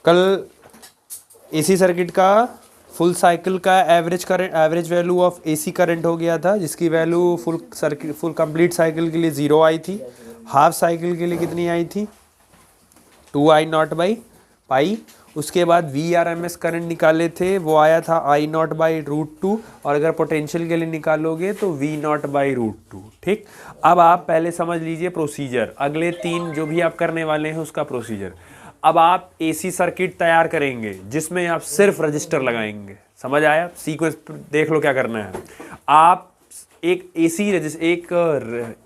कल AC circuit का full cycle का average value of AC current हो गया था, जिसकी वैल्यू फुल कंप्लीट साइकिल के लिए 0 आई थी। हाफ साइकिल के लिए कितनी आई थी? 2I0/पाई। उसके बाद VRMS करंट निकाले थे, वो आया था I0/√2, और अगर पोटेंशियल के लिए निकालोगे तो V0/√2। ठीक, अब आप पहले समझ लीजिए प्रोसीजर, अगले 3 जो भी आप करने वाले हैं उसका प्रोसीजर। अब आप एसी सर्किट तैयार करेंगे जिसमें आप सिर्फ रजिस्टर लगाएंगे। समझ आया? सीक्वेंस देख लो क्या करना है। आप एक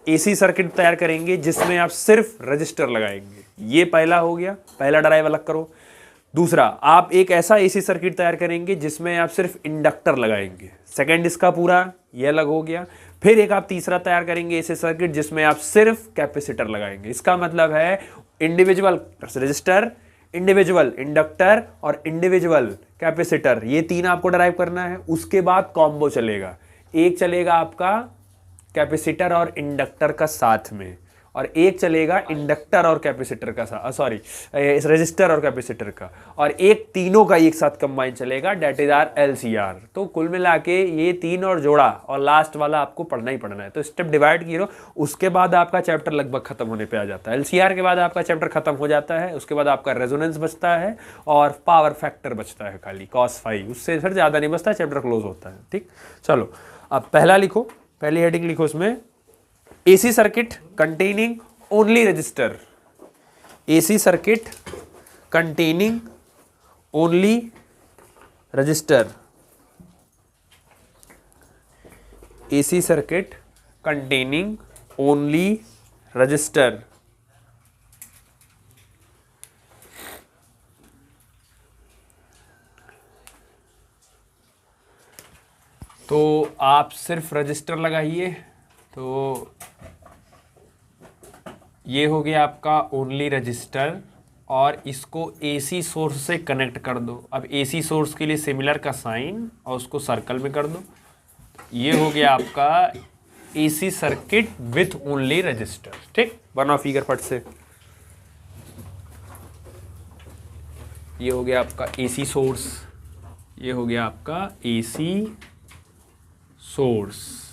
एसी सर्किट तैयार करेंगे जिसमें आप सिर्फ रजिस्टर लगाएंगे। ये पहला हो गया, पहला ड्राइव अलग करो। दूसरा, आप एक ऐसा एसी सर्किट तैयार करेंगे जिसमें आप सिर्फ इंडक्टर लगाएंगे। सेकंड इसका पूरा ये अलग हो गया। फिर एक आप तीसरा तैयार करेंगे एसी सर्किट जिसमें आप सिर्फ कैपेसिटर लगाएंगे। इसका मतलब है इंडिविजुअल रजिस्टर, इंडिविजुअल इंडक्टर और इंडिविजुअल कैपेसिटर, ये 3 आपको ड्राइव करना है। उसके बाद कॉम्बो चलेगा, एक चलेगा आपका कैपेसिटर और इंडक्टर का साथ में, और एक चलेगा इंडक्टर और कैपेसिटर का रजिस्टर और कैपेसिटर का, और एक तीनों का एक साथ कंबाइन चलेगा, डेट इज आर LCR। तो कुल मिला के ये 3 और जोड़ा और लास्ट वाला आपको पढ़ना ही पढ़ना है। तो स्टेप डिवाइड कीजिए, उसके बाद आपका चैप्टर लगभग खत्म होने पे आ जाता है। LCR के बाद आपका चैप्टर खत्म हो जाता है। उसके बाद आपका रेजोनेंस बचता है और पावर फैक्टर बचता है खाली cos phi, उससे फिर ज़्यादा नहीं बचता, चैप्टर क्लोज होता है। ठीक, चलो अब पहला लिखो, पहली हेडिंग लिखो इसमें, AC circuit containing only register। AC circuit containing only register। AC circuit containing only register। तो आप सिर्फ रजिस्टर लगाइए। तो ये हो गया आपका ओनली रजिस्टर, और इसको AC सोर्स से कनेक्ट कर दो। अब AC सोर्स के लिए सिमिलर का साइन और उसको सर्कल में कर दो। ये हो गया आपका AC circuit with only register. ठीक, बनाओ फिगर फट से। ये हो गया आपका AC सोर्स, ये हो गया आपका AC सोर्स।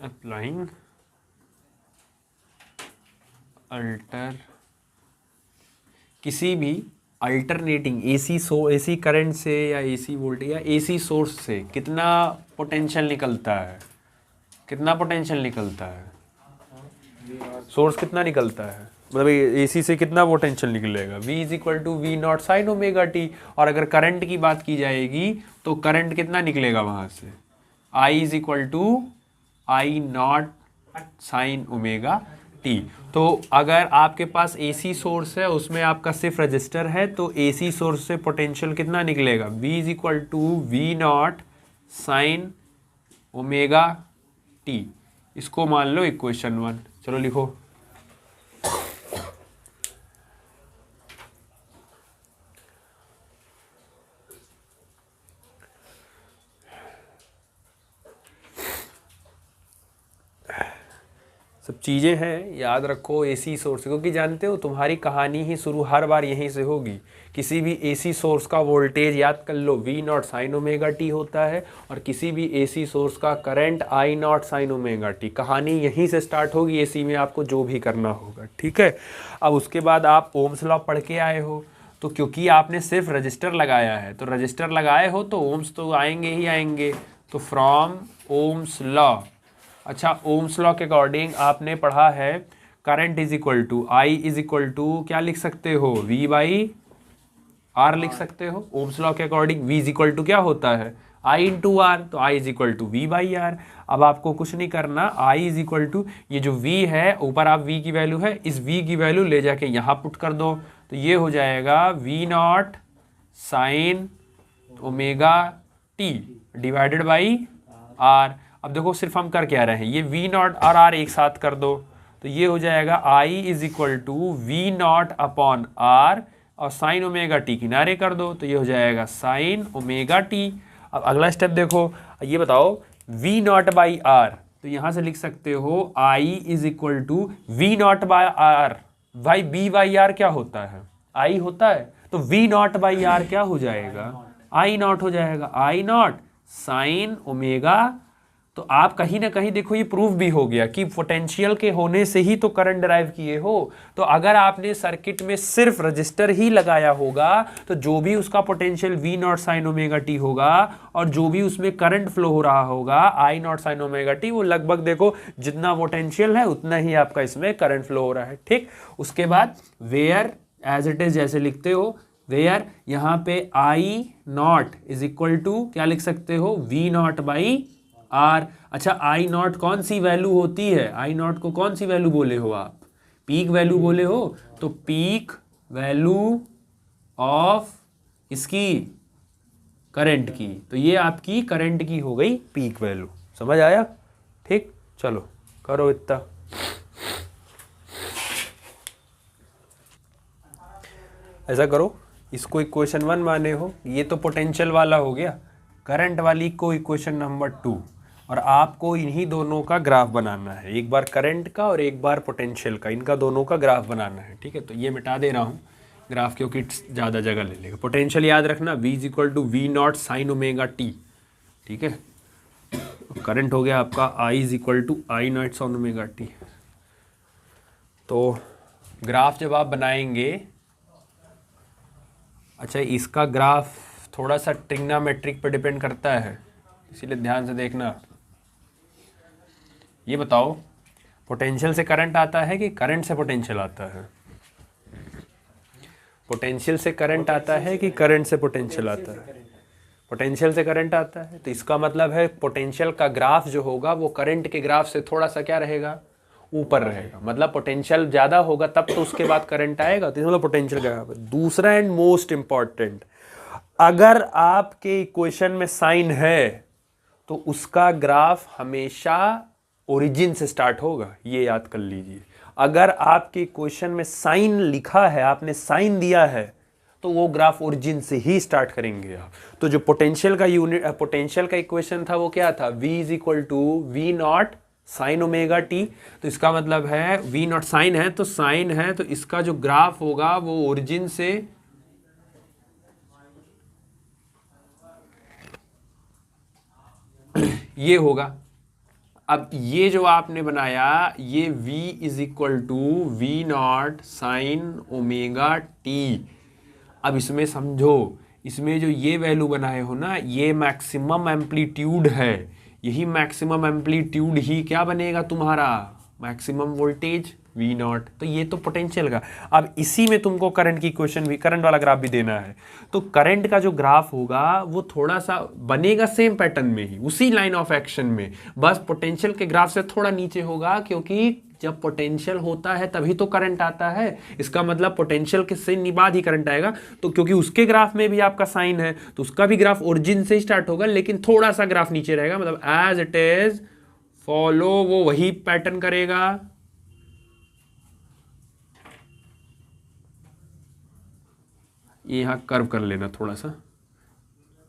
अप्लाइंग अल्टर किसी भी अल्टरनेटिंग AC करंट से या AC वोल्टेज या AC सोर्स से कितना पोटेंशियल निकलता है? कितना पोटेंशियल निकलता है? सोर्स कितना निकलता है, मतलब AC से कितना पोटेंशियल निकलेगा? V = V0 sin ωt। और अगर करंट की बात की जाएगी तो करंट कितना निकलेगा वहां से? I = I0 sin ωt। तो अगर आपके पास AC सोर्स है, उसमें आपका सिर्फ रजिस्टर है, तो AC सोर्स से पोटेंशियल कितना निकलेगा? V = V0 sin ωt। इसको मान लो इक्वेशन 1। चलो लिखो। सब चीज़ें हैं, याद रखो AC सोर्स, क्योंकि जानते हो तुम्हारी कहानी ही शुरू हर बार यहीं से होगी। किसी भी AC सोर्स का वोल्टेज याद कर लो V0 sin ωt होता है, और किसी भी AC सोर्स का करंट I0 sin ωt। कहानी यहीं से स्टार्ट होगी AC में, आपको जो भी करना होगा। ठीक है, अब उसके बाद आप ओम्स लॉ पढ़ के आए हो, तो क्योंकि आपने सिर्फ रजिस्टर लगाया है, तो रजिस्टर लगाए हो तो ओम्स तो आएंगे ही आएंगे। तो फ्रॉम ओम्स लॉ, अच्छा ओम्स लॉ के अकॉर्डिंग आपने पढ़ा है करंट = I क्या लिख सकते हो? V/R लिख सकते हो। ओम्स लॉ के अकॉर्डिंग V = क्या होता है? I × R, तो I = V/R। अब आपको कुछ नहीं करना, I = ये जो V है, ऊपर आप V की वैल्यू है, इस V की वैल्यू ले जाके यहाँ पुट कर दो, तो ये हो जाएगा V0 sin ωt divided by R। अब देखो सिर्फ हम कर क्या रहे हैं, ये V0 और R एक साथ कर दो, तो ये हो जाएगा I = V0/R, और sin ωt किनारे कर दो, तो ये हो जाएगा sin ωt। अब अगला स्टेप देखो, ये बताओ वी नॉट बाई आर, तो यहां से लिख सकते हो I is equal to V naught by R. भाई बी बाई आर क्या होता है? आई होता है, तो वी नॉट बाई आर क्या हो जाएगा? आई नॉट हो जाएगा, आई नॉट साइन ओमेगा। तो आप कहीं ना कहीं देखो ये प्रूफ भी हो गया कि पोटेंशियल के होने से ही तो करंट ड्राइव किए हो। तो अगर आपने सर्किट में सिर्फ रजिस्टर ही लगाया होगा तो जो भी उसका potential V naught sine omega T होगा और जो भी उसमें करंट फ्लो हो रहा होगा आई नॉट साइन ओमेगा टी, वो लगभग देखो जितना पोटेंशियल है उतना ही आपका इसमें करंट फ्लो हो रहा है। ठीक, उसके बाद वेयर एज इट इज जैसे लिखते हो, वेयर यहाँ पे I naught is equal to क्या लिख सकते हो? V naught by R. अच्छा, आई नॉट कौन सी वैल्यू होती है? आई नॉट को कौन सी वैल्यू बोले हो आप? पीक वैल्यू बोले हो। तो पीक वैल्यू ऑफ इसकी करंट की, तो ये आपकी करंट की हो गई पीक वैल्यू। समझ आया? ठीक, चलो करो इतना। ऐसा करो, इसको इक्वेशन 1 माने हो, ये तो पोटेंशियल वाला हो गया, करंट वाली को इक्वेशन नंबर 2, और आपको इन्हीं दोनों का ग्राफ बनाना है, एक बार करंट का और एक बार पोटेंशियल का, इनका दोनों का ग्राफ बनाना है। ठीक है, तो ये मिटा दे रहा हूँ ग्राफ क्योंकि ज़्यादा जगह ले लेगा। पोटेंशियल याद रखना, v is equal to V naught sine omega T. ठीक है, करंट हो गया आपका I is equal to I naught sine omega T. तो ग्राफ जब आप बनाएंगे, अच्छा इसका ग्राफ थोड़ा सा ट्रिग्नोमेट्रिक पर डिपेंड करता है, इसीलिए ध्यान से देखना। ये बताओ पोटेंशियल से करंट आता है कि करंट से पोटेंशियल आता है? पोटेंशियल से करंट आता है कि करंट से पोटेंशियल आता है? पोटेंशियल से करंट आता है, तो इसका मतलब है पोटेंशियल का ग्राफ जो होगा वो करंट के ग्राफ से थोड़ा सा क्या रहेगा? ऊपर रहेगा। मतलब पोटेंशियल ज़्यादा होगा तब तो उसके बाद करंट आएगा, तो मतलब पोटेंशियल ग्राफ। दूसरा एंड मोस्ट इंपॉर्टेंट, अगर आपके इक्वेशन में साइन है तो उसका ग्राफ हमेशा ओरिजिन से स्टार्ट होगा, ये याद कर लीजिए। अगर आपके इक्वेशन में साइन लिखा है, आपने साइन दिया है, तो वो ग्राफ ओरिजिन से ही स्टार्ट करेंगे आप। तो जो पोटेंशियल का यूनिट, पोटेंशियल का इक्वेशन था वो क्या था? v is equal to V naught sine omega T. तो इसका मतलब है वी नॉट साइन है तो साइन है, तो इसका जो ग्राफ होगा वो ओरिजिन से ये होगा। अब ये जो आपने बनाया ये v is equal to V naught sine omega T. अब इसमें समझो, इसमें जो ये वैल्यू बनाए हो ना, ये मैक्सिमम एम्पलीट्यूड है, यही मैक्सिमम एम्पलीट्यूड ही क्या बनेगा तुम्हारा? Maximum voltage V not. तो ये तो पोटेंशियल का। अब इसी में तुमको करंट की इक्वेशन भी, करंट वाला ग्राफ भी देना है। तो करंट का जो ग्राफ होगा वो थोड़ा सा बनेगा सेम पैटर्न में ही, उसी लाइन ऑफ एक्शन में, बस पोटेंशियल के ग्राफ से थोड़ा नीचे होगा, क्योंकि जब पोटेंशियल होता है तभी तो करंट आता है। इसका मतलब पोटेंशियल के से बाद ही करंट आएगा। तो क्योंकि उसके ग्राफ में भी आपका साइन है तो उसका भी ग्राफ ओरिजिन से ही स्टार्ट होगा, लेकिन थोड़ा सा ग्राफ नीचे रहेगा। मतलब एज इट इज फॉलो वो वही पैटर्न करेगा। ये यहां कर्व कर लेना थोड़ा सा,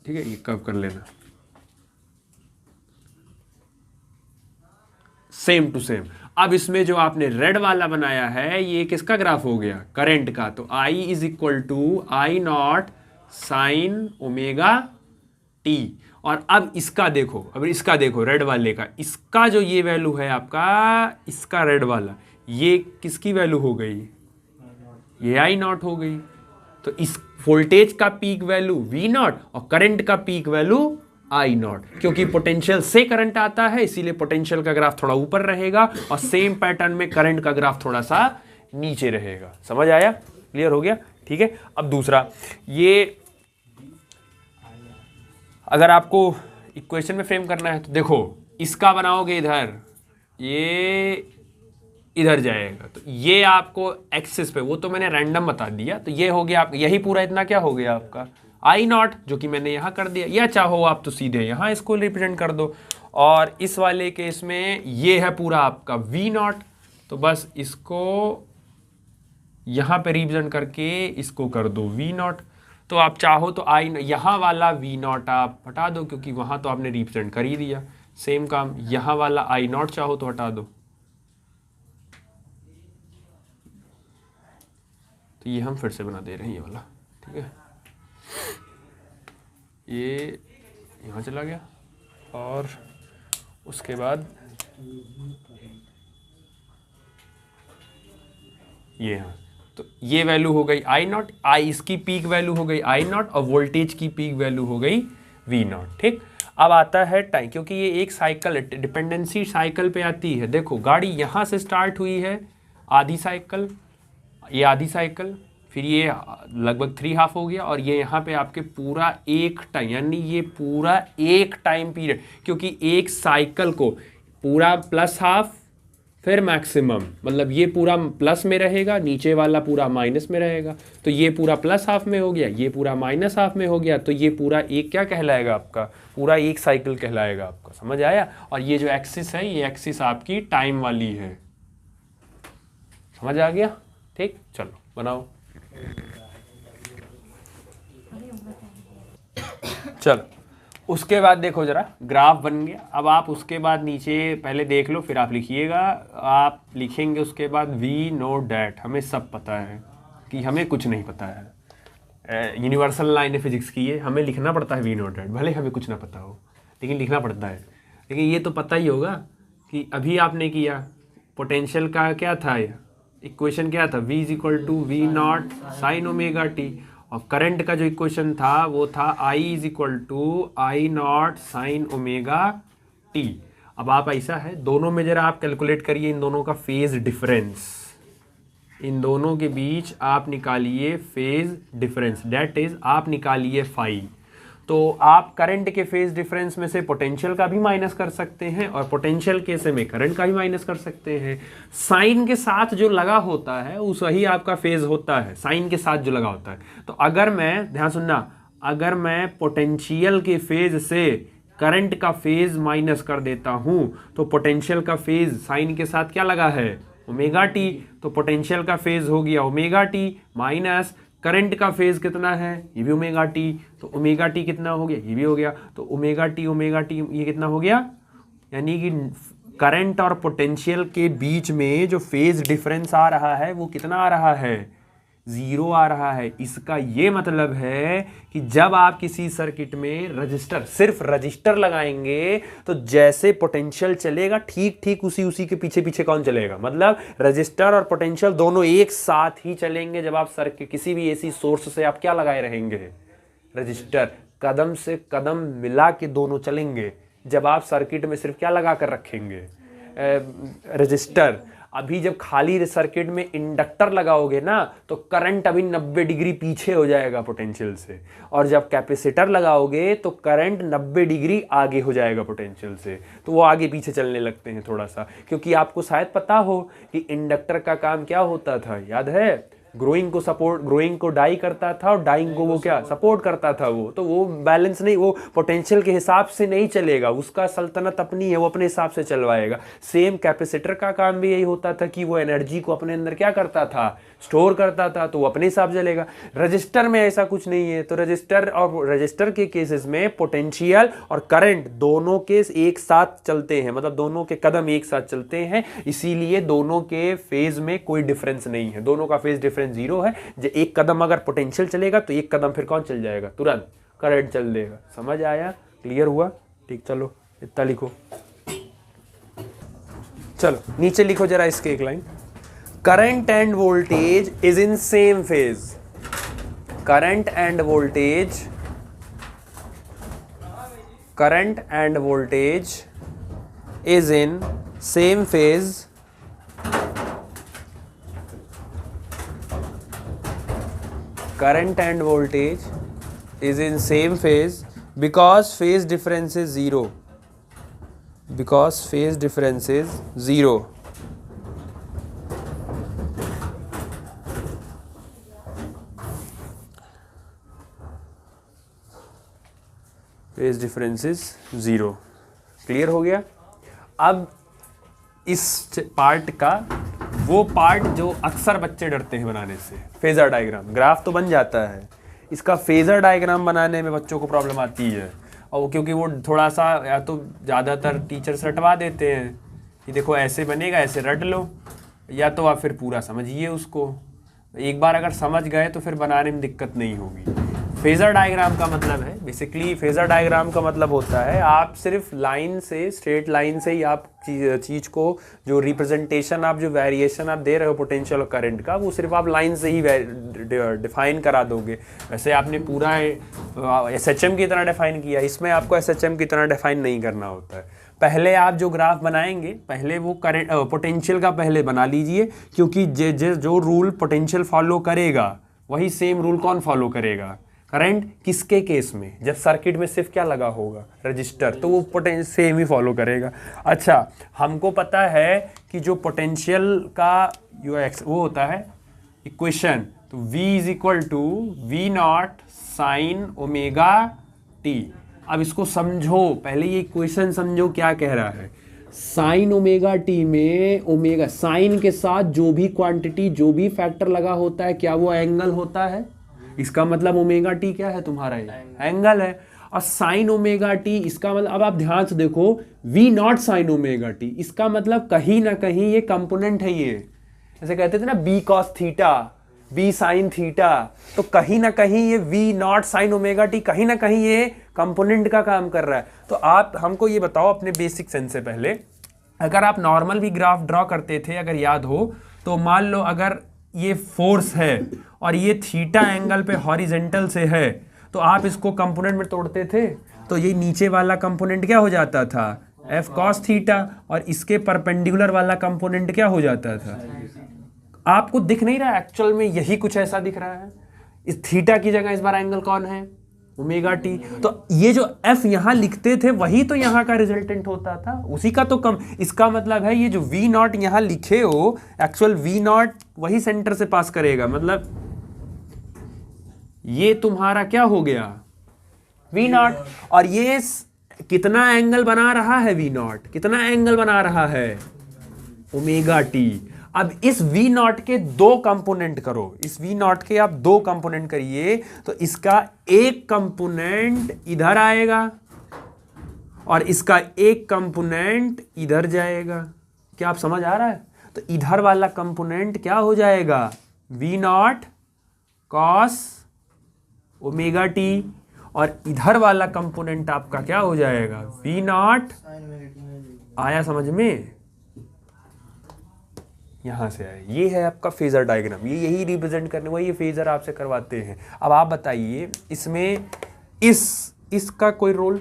ठीक है, ये कर्व कर लेना सेम टू सेम। अब इसमें जो आपने रेड वाला बनाया है ये किसका ग्राफ हो गया? करंट का। तो I is equal to I naught sine omega T. और अब इसका देखो, अब इसका देखो रेड वाले का, इसका जो ये वैल्यू है आपका, इसका रेड वाला, ये किसकी वैल्यू हो गई? ये आई नॉट हो गई। तो इस वोल्टेज का पीक वैल्यू वी नॉट और करंट का पीक वैल्यू आई नॉट। क्योंकि पोटेंशियल से करंट आता है इसीलिए पोटेंशियल का ग्राफ थोड़ा ऊपर रहेगा और सेम पैटर्न में करंट का ग्राफ थोड़ा सा नीचे रहेगा। समझ आया? क्लियर हो गया? ठीक है। अब दूसरा, ये अगर आपको इक्वेशन में फ्रेम करना है तो देखो, इसका बनाओगे इधर, ये इधर जाएगा, तो ये आपको एक्सिस पे, वो तो मैंने रैंडम बता दिया, तो ये हो गया आप, यही पूरा इतना क्या हो गया आपका आई नॉट, जो कि मैंने यहाँ कर दिया। या चाहो आप तो सीधे यहाँ इसको रिप्रेजेंट कर दो। और इस वाले केस में ये है पूरा आपका वी नॉट, तो बस इसको यहाँ पे रिप्रेजेंट करके इसको कर दो वी नॉट। तो आप चाहो तो आई यहाँ वाला वी नॉट आप हटा दो, क्योंकि वहाँ तो आपने रिप्रेजेंट कर ही दिया। सेम काम यहाँ वाला आई नॉट चाहो तो हटा दो, तो ये हम फिर से बना दे रहे हैं ये वाला, ठीक है। ये यहाँ चला गया और उसके बाद ये यहाँ, तो ये वैल्यू हो गई आई नॉट, आई इसकी पीक वैल्यू हो गई आई नॉट और वोल्टेज की पीक वैल्यू हो गई वी नॉट, ठीक। अब आता है टाइम, क्योंकि ये एक साइकिल डिपेंडेंसी साइकिल पे आती है। देखो गाड़ी यहाँ से स्टार्ट हुई है आधी साइकिल, ये आधी साइकिल, फिर ये लगभग 3 हाफ हो गया और ये यहाँ पे आपके पूरा एक टाइम, यानी ये पूरा एक टाइम पीरियड, क्योंकि एक साइकिल को पूरा प्लस हाफ फिर मैक्सिमम, मतलब ये पूरा प्लस में रहेगा, नीचे वाला पूरा माइनस में रहेगा, तो ये पूरा प्लस हाफ में हो गया, ये पूरा माइनस हाफ में हो गया, तो ये पूरा एक क्या कहलाएगा आपका, पूरा एक साइकिल कहलाएगा आपका, समझ आया। और ये जो एक्सिस है, ये एक्सिस आपकी टाइम वाली है, समझ आ गया, ठीक। चलो बनाओ, चलो उसके बाद देखो जरा ग्राफ बन गया। अब आप उसके बाद नीचे पहले देख लो, फिर आप लिखिएगा, आप लिखेंगे उसके बाद वी नो डैट, हमें सब पता है कि हमें कुछ नहीं पता है। यूनिवर्सल लाइन है फिजिक्स की, ये हमें लिखना पड़ता है वी नो डैट, भले हमें कुछ ना पता हो लेकिन लिखना पड़ता है। लेकिन ये तो पता ही होगा कि अभी आपने किया पोटेंशियल का क्या था, इक्वेशन क्या था, v is equal to V naught sine omega T, और करंट का जो इक्वेशन था वो था I is equal to I naught sine omega T. अब आप ऐसा है, दोनों में जरा आप कैलकुलेट करिए इन दोनों का फेज डिफरेंस, इन दोनों के बीच आप निकालिए फेज डिफरेंस, दैट इज आप निकालिए फाई। तो आप करंट के फेज डिफरेंस में से पोटेंशियल का भी माइनस कर सकते हैं और पोटेंशियल के से में करंट का भी माइनस कर सकते हैं। साइन के साथ जो लगा होता है उस वही आपका फेज होता है, साइन के साथ जो लगा होता है। तो अगर मैं, ध्यान सुनना, अगर मैं पोटेंशियल के फेज से करंट का फेज माइनस कर देता हूं तो पोटेंशियल का फेज साइन के साथ क्या लगा है, ओमेगा टी, तो पोटेंशियल का फेज हो गया ओमेगा टी माइनस करंट का फेज कितना है, ये भी ओमेगा टी, तो ओमेगा टी कितना हो गया, ये भी हो गया, तो ओमेगा टी ये कितना हो गया, यानी कि करंट और पोटेंशियल के बीच में जो फेज डिफरेंस आ रहा है वो कितना आ रहा है, 0 आ रहा है। इसका ये मतलब है कि जब आप किसी सर्किट में रजिस्टर, सिर्फ रजिस्टर लगाएंगे तो जैसे पोटेंशियल चलेगा ठीक ठीक उसी के पीछे पीछे कौन चलेगा, मतलब रजिस्टर और पोटेंशियल दोनों एक साथ ही चलेंगे। जब आप सर्किट किसी भी एसी सोर्स से आप क्या लगाए रहेंगे, रजिस्टर, कदम से कदम मिला के दोनों चलेंगे। जब आप सर्किट में सिर्फ क्या लगा कर रखेंगे, रजिस्टर, अभी जब खाली सर्किट में इंडक्टर लगाओगे ना तो करंट अभी 90 डिग्री पीछे हो जाएगा पोटेंशियल से, और जब कैपेसिटर लगाओगे तो करंट 90 डिग्री आगे हो जाएगा पोटेंशियल से, तो वो आगे पीछे चलने लगते हैं थोड़ा सा। क्योंकि आपको शायद पता हो कि इंडक्टर का काम क्या होता था, याद है, ग्रोइंग को डाई करता था और डाइंग को वो क्या सपोर्ट करता था। वो तो वो बैलेंस नहीं, वो पोटेंशियल के हिसाब से नहीं चलेगा, उसका सल्तनत अपनी है, वो अपने हिसाब से चलवाएगा। सेम कैपेसिटर का काम भी यही होता था कि वो एनर्जी को अपने अंदर क्या करता था, स्टोर करता था, तो वो अपने हिसाब से चलेगा। रजिस्टर में ऐसा कुछ नहीं है, तो रजिस्टर के केसेस में पोटेंशियल और करंट दोनों केस एक साथ चलते हैं, मतलब दोनों के कदम एक साथ चलते हैं, इसीलिए दोनों के फेज में कोई डिफरेंस नहीं है, दोनों का फेज डिफरेंस 0 है। जो एक कदम अगर पोटेंशियल चलेगा तो एक कदम फिर कौन चल जाएगा, तुरंत करंट चल देगा। समझ आया, क्लियर हुआ, ठीक। चलो इतना लिखो, चलो नीचे लिखो जरा इसके एक line, current and voltage is in same phase, current and voltage is in same phase current and voltage is in same phase because phase difference is 0, because phase difference is 0. phase difference is 0, clear हो गया। अब इस part का वो part जो अक्सर बच्चे डरते हैं बनाने से, फेजर डायग्राम, ग्राफ तो बन जाता है, इसका फेजर डायग्राम बनाने में बच्चों को प्रॉब्लम आती है, और क्योंकि वो थोड़ा सा या तो ज़्यादातर टीचर्स रटवा देते हैं कि देखो ऐसे बनेगा, ऐसे रट लो, या तो आप फिर पूरा समझिए उसको। एक बार अगर समझ गए तो फिर बनाने में दिक्कत नहीं होगी। फेजर डायग्राम का मतलब है, बेसिकली फेजर डायग्राम का मतलब होता है आप सिर्फ लाइन से, स्ट्रेट लाइन से ही आप चीज़ को जो रिप्रेजेंटेशन, आप जो वेरिएशन आप दे रहे हो पोटेंशियल और करंट का, वो सिर्फ आप लाइन से ही डिफाइन करा दोगे। वैसे आपने पूरा SHM की तरह डिफाइन किया, इसमें आपको SHM की तरह डिफाइन नहीं करना होता है। पहले आप जो ग्राफ बनाएंगे, पहले वो करंट पोटेंशियल का पहले बना लीजिए, क्योंकि जो रूल पोटेंशियल फॉलो करेगा वही सेम रूल कौन फॉलो करेगा, करंट। किसके केस में, जब सर्किट में सिर्फ क्या लगा होगा, रजिस्टर, तो वो पोटेंशियल सेम ही फॉलो करेगा। अच्छा, हमको पता है कि जो पोटेंशियल का वो होता है इक्वेशन, तो V is equal to V0 sine omega T. अब इसको समझो, पहले ये इक्वेशन समझो क्या कह रहा है। साइन ओमेगा टी में ओमेगा साइन के साथ जो भी क्वांटिटी, जो भी फैक्टर लगा होता है, क्या वो एंगल होता है? इसका मतलब ओमेगा टी क्या है तुम्हारा, एंगल है। और साइन ओमेगा टी, इसका मतलब, अब आप ध्यान से देखो, V0 साइन ओमेगा टी, इसका मतलब कहीं ना कहीं ये कंपोनेंट है। ये जैसे कहते थे ना B cos theta, B sine theta, तो कहीं ना कहीं ये V0 साइन ओमेगा टी कहीं ना कहीं ये कंपोनेंट का काम कर रहा है। तो आप हमको ये बताओ अपने बेसिक सेंस से पहले, अगर आप नॉर्मल भी ग्राफ ड्रॉ करते थे, अगर याद हो, तो मान लो अगर ये फोर्स है और ये थीटा एंगल पे हॉरिजेंटल से है, तो आप इसको कंपोनेंट में तोड़ते थे, तो ये नीचे वाला कंपोनेंट क्या हो जाता था, F cos थीटा, और इसके परपेंडिकुलर वाला कंपोनेंट क्या हो जाता था। आपको दिख नहीं रहा, एक्चुअल में यही कुछ ऐसा दिख रहा है। इस थीटा की जगह इस बार एंगल कौन है, ओमेगा टी। तो ये जो F यहाँ लिखते थे वही तो यहाँ का रिजल्टेंट होता था, उसी का तो कम। इसका मतलब है ये जो V0 यहाँ लिखे हो, एक्चुअल V0 वही सेंटर से पास करेगा, मतलब ये तुम्हारा क्या हो गया, V0। और ये कितना एंगल बना रहा है, V0 कितना एंगल बना रहा है, ओमेगा टी। अब इस V0 के दो कंपोनेंट करो, इस V0 के आप दो कंपोनेंट करिए, तो इसका एक कंपोनेंट इधर आएगा और इसका एक कंपोनेंट इधर जाएगा। क्या आप समझ आ रहा है? तो इधर वाला कंपोनेंट क्या हो जाएगा, V0 cos ओमेगा टी, और इधर वाला कंपोनेंट आपका क्या हो जाएगा, V0। आया समझ में? यहाँ से आए, ये है आपका फेजर डायग्राम, ये यही रिप्रेजेंट करने को ये फेजर आपसे करवाते हैं। अब आप बताइए, इसमें इसका कोई रोल,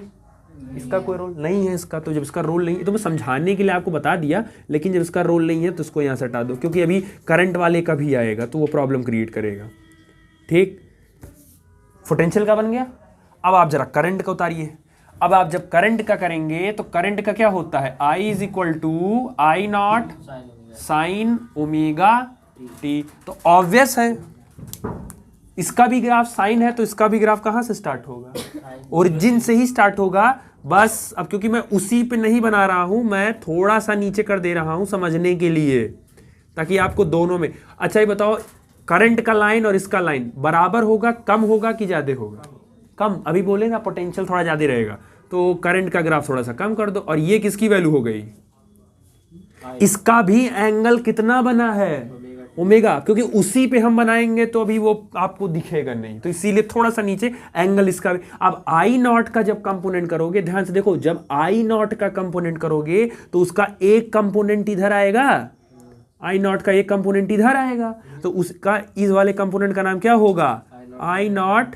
इसका कोई रोल नहीं है इसका। तो जब इसका रोल नहीं है, तो मैं समझाने के लिए आपको बता दिया, लेकिन जब इसका रोल नहीं है तो इसको यहाँ से हटा दो, क्योंकि अभी करंट वाले का भी आएगा तो वो प्रॉब्लम क्रिएट करेगा। ठीक, पोटेंशियल का बन गया। अब आप जरा करंट का उतारिए। अब आप जब करंट का करेंगे तो करंट का क्या होता है, I is equal to I0 sine omega T. तो ऑब्वियस है, इसका भी ग्राफ साइन है तो इसका भी ग्राफ कहाँ से स्टार्ट होगा, ओरिजिन से ही स्टार्ट होगा। बस अब क्योंकि मैं उसी पे नहीं बना रहा हूं, मैं थोड़ा सा नीचे कर दे रहा हूं समझने के लिए, ताकि आपको दोनों में। अच्छा ये बताओ, करंट का लाइन और इसका लाइन बराबर होगा, कम होगा कि ज्यादा होगा, कम। अभी बोले ना पोटेंशियल थोड़ा ज्यादा रहेगा, तो करंट का ग्राफ थोड़ा सा कम कर दो। और ये किसकी वैल्यू हो गई, इसका भी एंगल कितना बना है, ओमेगा, क्योंकि उसी पे हम बनाएंगे तो अभी वो आपको दिखेगा नहीं, तो इसीलिए थोड़ा सा नीचे एंगल इसका भी। अब I0 का जब कंपोनेंट करोगे, ध्यान से देखो, जब I0 का कंपोनेंट करोगे तो उसका एक कंपोनेंट इधर आएगा, I0 का एक कंपोनेंट इधर आएगा, तो उसका इस वाले कंपोनेंट का नाम क्या होगा, I0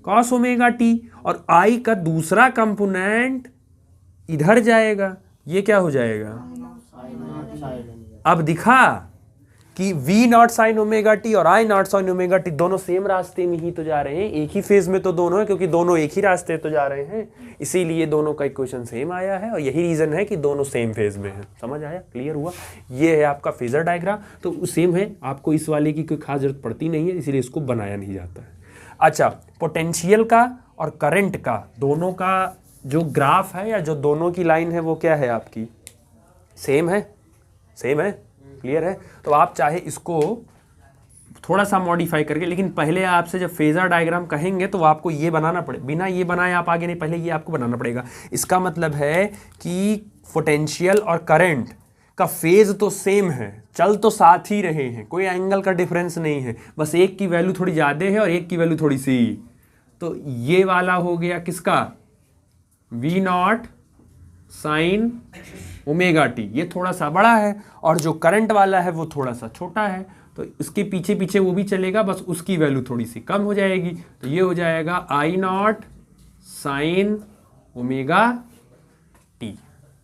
cos ओमेगा टी, और I का दूसरा कंपोनेंट इधर जाएगा, ये क्या हो जाएगा। अब दिखा कि V0 साइन ओमेगा टी और I0 साइन ओमेगा टी दोनों सेम रास्ते में ही तो जा रहे हैं, एक ही फेज में तो दोनों है, क्योंकि दोनों एक ही रास्ते तो जा रहे हैं, इसीलिए दोनों का इक्वेशन सेम आया है, और यही रीजन है कि दोनों सेम फेज में है। समझ आया, क्लियर हुआ? ये है आपका फेजर डायग्राम, तो सेम है, आपको इस वाले की कोई खास जरूरत पड़ती नहीं है, इसीलिए इसको बनाया नहीं जाता है। अच्छा, पोटेंशियल का और करंट का दोनों का जो ग्राफ है, या जो दोनों की लाइन है, वो क्या है आपकी, सेम है, सेम है, क्लियर है? तो आप चाहे इसको थोड़ा सा मॉडिफाई करके, लेकिन पहले आपसे जब फेजर डायग्राम कहेंगे तो आपको ये बनाना पड़े, बिना ये बनाए आप आगे नहीं, पहले ये आपको बनाना पड़ेगा। इसका मतलब है कि पोटेंशियल और करंट का फेज तो सेम है, चल तो साथ ही रहे हैं, कोई एंगल का डिफरेंस नहीं है, बस एक की वैल्यू थोड़ी ज़्यादा है और एक की वैल्यू थोड़ी सी। तो ये वाला हो गया किसका, V naught sine omega T, ये थोड़ा सा बड़ा है, और जो करंट वाला है वो थोड़ा सा छोटा है, तो इसके पीछे पीछे वो भी चलेगा, बस उसकी वैल्यू थोड़ी सी कम हो जाएगी। तो ये हो जाएगा आई नॉट साइन ओमेगा टी।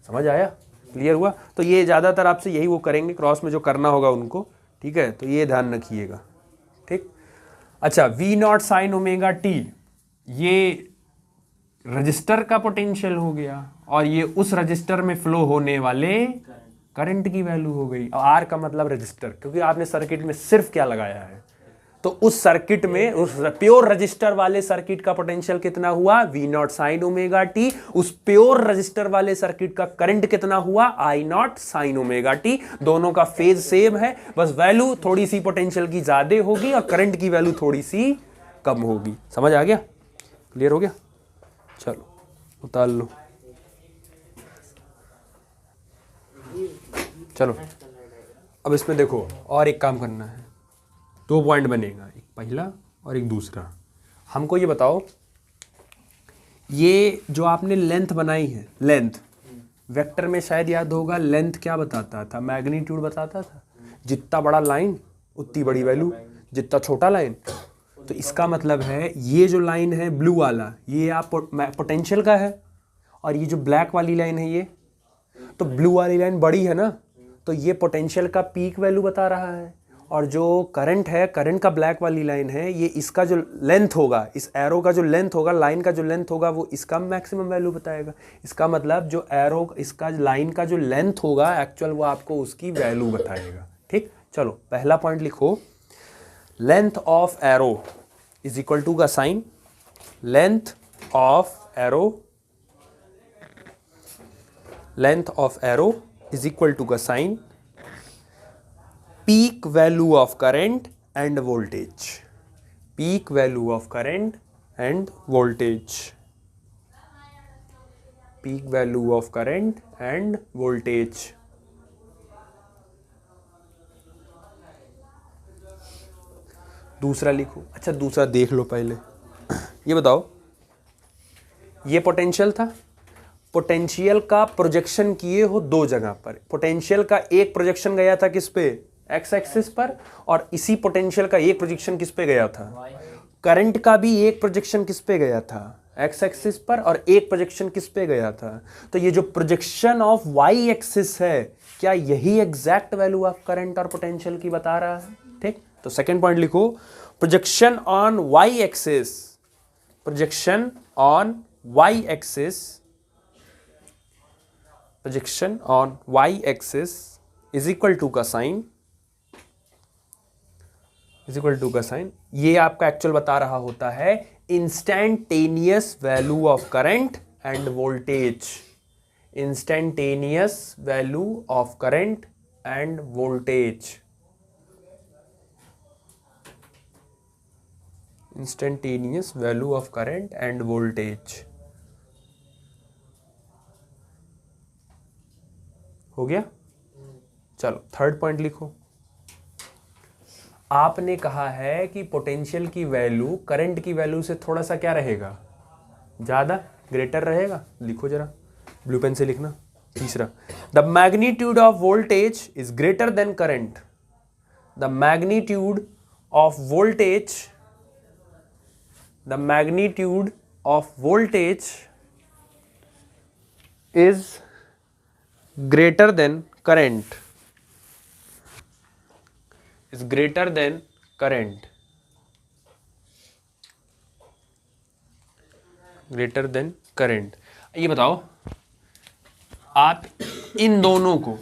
समझ आया, क्लियर हुआ? तो ये ज़्यादातर आपसे यही वो करेंगे क्रॉस में जो करना होगा उनको, ठीक है, तो ये ध्यान रखिएगा, ठीक। अच्छा, V naught sine omega T, ये रजिस्टर का पोटेंशियल हो गया, और ये उस रजिस्टर में फ्लो होने वाले करंट की वैल्यू हो गई। और आर का मतलब रजिस्टर, क्योंकि आपने सर्किट में सिर्फ क्या लगाया है, तो उस सर्किट में, उस प्योर रजिस्टर वाले सर्किट का पोटेंशियल कितना हुआ, V naught sine omega T. उस प्योर रजिस्टर वाले सर्किट का करंट कितना हुआ, I naught sine omega T. दोनों का फेज सेम है, बस वैल्यू थोड़ी सी पोटेंशियल की ज्यादा होगी और करंट की वैल्यू थोड़ी सी कम होगी। समझ आ गया, क्लियर हो गया? चलो उतार लो, चलो अब इसमें देखो और एक काम करना है, 2 पॉइंट बनेगा, एक पहला और एक दूसरा। हमको ये बताओ, ये जो आपने लेंथ बनाई है, लेंथ वेक्टर में शायद याद होगा, लेंथ क्या बताता था, मैग्नीट्यूड बताता था। जितना बड़ा लाइन उतनी बड़ी वैल्यू, जितना छोटा लाइन। तो इसका मतलब है ये जो लाइन है ब्लू वाला, ये आप पोटेंशियल का है, और ये जो ब्लैक वाली लाइन है ये, तो ब्लू वाली लाइन बड़ी है ना, तो ये पोटेंशियल का पीक वैल्यू बता रहा है, और जो करंट है, करंट का ब्लैक वाली लाइन है, ये इसका जो लेंथ होगा, इस एरो का जो लेंथ होगा, लाइन का जो लेंथ होगा, वो इसका मैक्सिमम वैल्यू बताएगा। इसका मतलब जो एरो, इसका लाइन का जो लेंथ होगा एक्चुअल, वो आपको उसकी वैल्यू बताएगा, ठीक। चलो पहला पॉइंट लिखो, length of arrow is equal to का sine, length of arrow, length of arrow is equal to का sine peak value of current and voltage, peak value of current and voltage, peak value of current and voltage. दूसरा लिखो। अच्छा दूसरा देख लो पहले, ये बताओ, ये पोटेंशियल था, पोटेंशियल का प्रोजेक्शन किए हो 2 जगह पर। पोटेंशियल का एक प्रोजेक्शन गया था किस पे, एक्स एक्सिस पर, और इसी पोटेंशियल का एक प्रोजेक्शन किस पे गया था, करंट का भी एक प्रोजेक्शन किस पे गया था, एक्स एक्सिस पर, और एक प्रोजेक्शन किस पे गया था। तो ये जो प्रोजेक्शन ऑफ वाई एक्सिस है, क्या यही एग्जैक्ट वैल्यू ऑफ करंट और पोटेंशियल की बता रहा है, ठीक। तो सेकंड पॉइंट लिखो, projection on Y axis, projection on Y axis, projection on Y axis is equal to का साइन, इज इक्वल टू का साइन, ये आपका एक्चुअल बता रहा होता है instantaneous value of current and voltage, instantaneous value of current and voltage, instantaneous value of current and voltage. हो गया? चलो थर्ड पॉइंट लिखो, आपने कहा है कि पोटेंशियल की वैल्यू करंट की वैल्यू से थोड़ा सा क्या रहेगा, ज्यादा, ग्रेटर रहेगा। लिखो जरा, ब्लू पेन से लिखना। तीसरा, the magnitude of voltage is greater than current, the magnitude of voltage, the magnitude of voltage is greater than current, is greater than current, greater than current। ये बताओ, आप इन दोनों को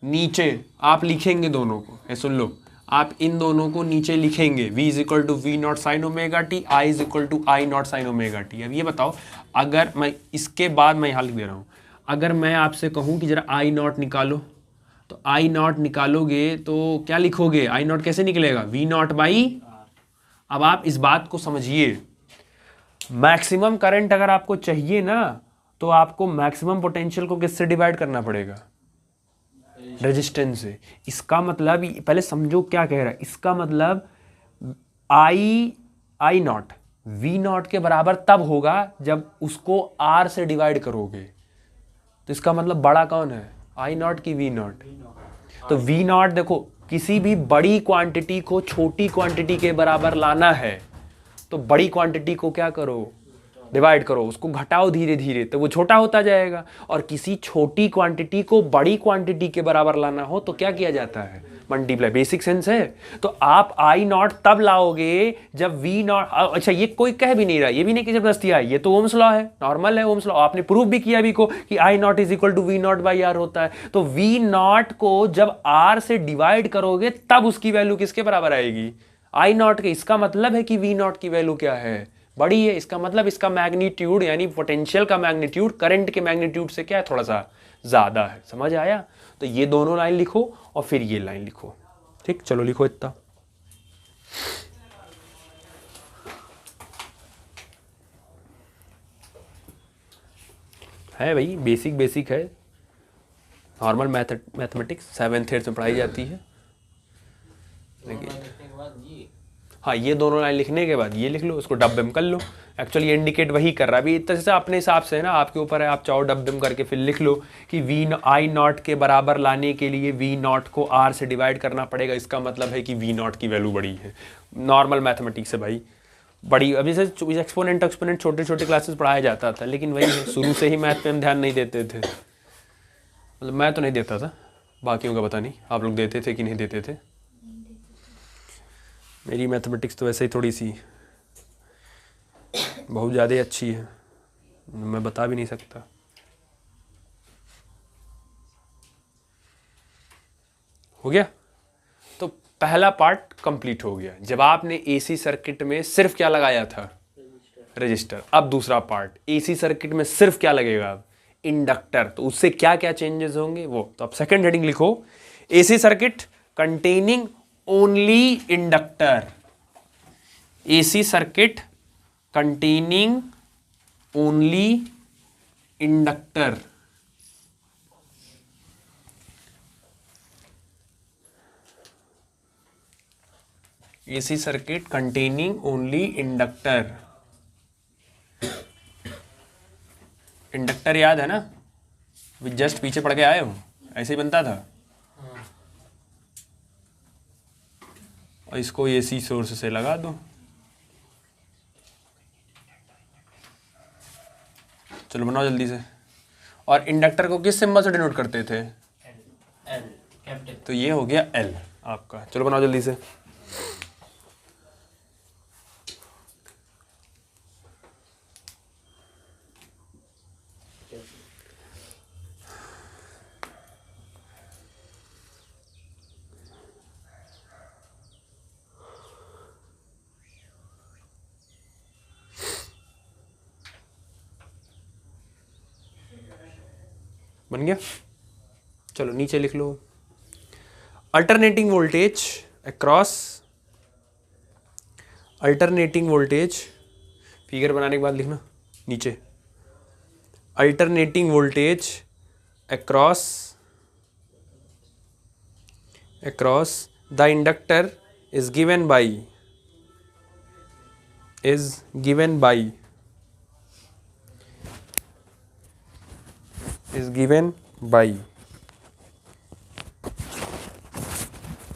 नीचे आप लिखेंगे, दोनों को, ये सुन लो, आप इन दोनों को नीचे लिखेंगे, v is equal to V naught sine omega T, I is equal to I naught sine omega T. अब ये बताओ, अगर मैं इसके बाद मैं यहाँ लिख दे रहा हूँ, अगर मैं आपसे कहूं कि जरा आई नॉट निकालो, तो आई नॉट निकालोगे तो क्या लिखोगे, आई नॉट कैसे निकलेगा, वी नॉट बाई। अब आप इस बात को समझिए, मैक्सिमम करंट अगर आपको चाहिए ना तो आपको मैक्सिमम पोटेंशियल को किससे डिवाइड करना पड़ेगा, रेजिस्टेंस से। इसका मतलब पहले समझो क्या कह रहा है, इसका मतलब आई नॉट वी नॉट के बराबर तब होगा जब उसको आर से डिवाइड करोगे। तो इसका मतलब बड़ा कौन है, आई नॉट की वी नॉट। तो वी नॉट देखो, किसी भी बड़ी क्वांटिटी को छोटी क्वांटिटी के बराबर लाना है तो बड़ी क्वांटिटी को क्या करो, डिवाइड करो, उसको घटाओ धीरे धीरे तो वो छोटा होता जाएगा। और किसी छोटी क्वांटिटी को बड़ी क्वांटिटी के बराबर लाना हो तो क्या किया जाता है, मल्टीप्लाई। बेसिक सेंस है। तो आप आई नॉट तब लाओगे जब वी नॉट, अच्छा ये कोई कह भी नहीं रहा, ये भी नहीं कि जबरदस्ती है, ये तो ओम्स लॉ है, नॉर्मल है ओम्स लॉ। आपने प्रूव भी किया अभी को कि I naught is equal to V naught by R होता है। तो वी नॉट को जब आर से डिवाइड करोगे तब उसकी वैल्यू किसके बराबर आएगी, आई नॉट के। इसका मतलब है कि वी नॉट की वैल्यू क्या है, बड़ी है। इसका मतलब इसका मैग्नीट्यूड यानी पोटेंशियल का मैग्नीट्यूड करंट के मैग्नीट्यूड से क्या है, थोड़ा सा ज्यादा है। समझ आया। तो ये दोनों लाइन लिखो और फिर ये लाइन लिखो। ठीक, चलो लिखो इतना। है भाई, बेसिक बेसिक है, नॉर्मल मैथमेटिक्स 7th 8th में पढ़ाई जाती है। लेकिन हाँ, ये दोनों लाइन लिखने के बाद ये लिख लो, इसको डब्बे में कर लो। एक्चुअली ये इंडिकेट वही कर रहा है अभी, इस तरह से अपने हिसाब से है ना, आपके ऊपर है, आप चाहो डब्बे में करके फिर लिख लो कि वी आई नॉट के बराबर लाने के लिए वी नॉट को आर से डिवाइड करना पड़ेगा। इसका मतलब है कि वी नॉट की वैल्यू बड़ी है। नॉर्मल मैथमेटिक्स है भाई, बड़ी। अभी से एक्सपोनेंट छोटे छोटे क्लासेस पढ़ाया जाता था, लेकिन वही है, शुरू से ही मैथ पे हम ध्यान नहीं देते थे। मतलब मैं तो नहीं देता था, बाकियों का पता नहीं आप लोग देते थे कि नहीं देते थे। मेरी मैथमेटिक्स तो वैसे ही थोड़ी सी बहुत ज़्यादा अच्छी है, मैं बता भी नहीं सकता। हो गया। तो पहला पार्ट कंप्लीट हो गया जब आपने एसी सर्किट में सिर्फ क्या लगाया था, रजिस्टर। अब दूसरा पार्ट, एसी सर्किट में सिर्फ क्या लगेगा, अब इंडक्टर। तो उससे क्या क्या चेंजेस होंगे वो तो। अब सेकंड हेडिंग लिखो, AC circuit containing only inductor. AC circuit containing only inductor. AC circuit containing only inductor. Inductor याद है ना, जस्ट पीछे पढ़ के आए हो, ऐसे ही बनता था। और इसको एसी सोर्स से लगा दो। चलो बनाओ जल्दी से। और इंडक्टर को किस सिंबल से डिनोट करते थे, एल। तो ये हो गया एल आपका। चलो बनाओ जल्दी से। बन गया। चलो नीचे लिख लो, alternating voltage across, alternating voltage, figure बनाने के बाद लिखना नीचे, alternating voltage across the inductor is given by.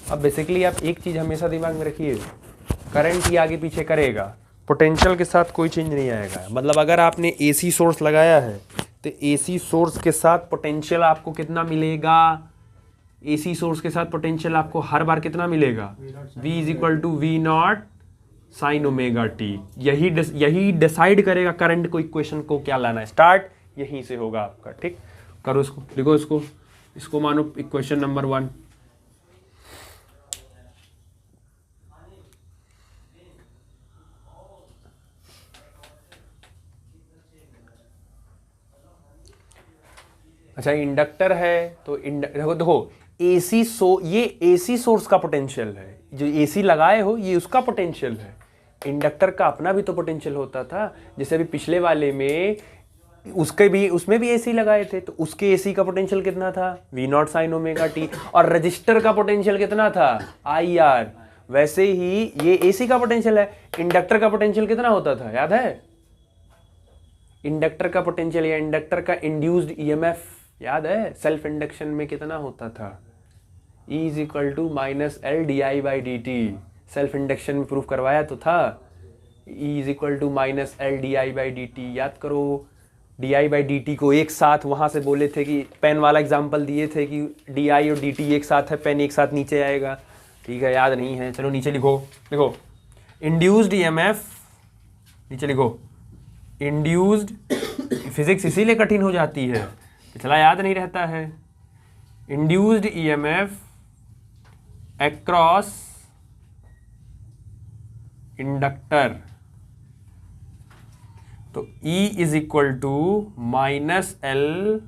अब बेसिकली आप एक चीज हमेशा दिमाग में रखिए, करंट ही आगे पीछे करेगा, पोटेंशियल के साथ कोई चेंज नहीं आएगा। मतलब अगर आपने एसी सोर्स लगाया है तो एसी सोर्स के साथ पोटेंशियल आपको कितना मिलेगा, एसी सोर्स के साथ पोटेंशियल आपको हर बार कितना मिलेगा, V is equal to V naught sine omega T. यही डिसाइड करेगा करंट को, इक्वेशन को क्या लाना है। स्टार्ट यहीं से होगा आपका। ठीक, करो इसको, लिखो इसको मानो इक्वेशन नंबर 1। अच्छा इंडक्टर है तो देखो ये एसी सोर्स का पोटेंशियल है, जो एसी लगाए हो ये उसका पोटेंशियल है। इंडक्टर का अपना भी तो पोटेंशियल होता था, जैसे अभी पिछले वाले में उसमें भी एसी लगाए थे, तो उसके एसी का पोटेंशियल कितना था, V naught sine omega T, और रजिस्टर का पोटेंशियल कितना था, आई आर। वैसे ही ये एसी का पोटेंशियल है, इंडक्टर का पोटेंशियल कितना होता था, याद है? इंडक्टर का पोटेंशियल या इंडक्टर का इंड्यूस्ड ईएमएफ याद है? सेल्फ इंडक्शन में कितना होता था, E is equal to minus L D I by D T. Self induction में प्रूफ करवाया तो था, E is equal to minus L D I by D T. याद करो, D I by D T को एक साथ वहां से बोले थे कि पेन वाला एग्जाम्पल दिए थे कि डी आई और डी टी एक साथ है, पेन एक साथ नीचे आएगा। ठीक है, याद नहीं है, चलो नीचे लिखो। देखो इंड्यूस्ड ईएमएफ, नीचे लिखो इंड्यूस्ड। फिजिक्स इसीलिए कठिन हो जाती है, पिछला याद नहीं रहता है। इंड्यूस्ड ईएमएफ अक्रॉस इंडक्टर, तो E is equal to minus L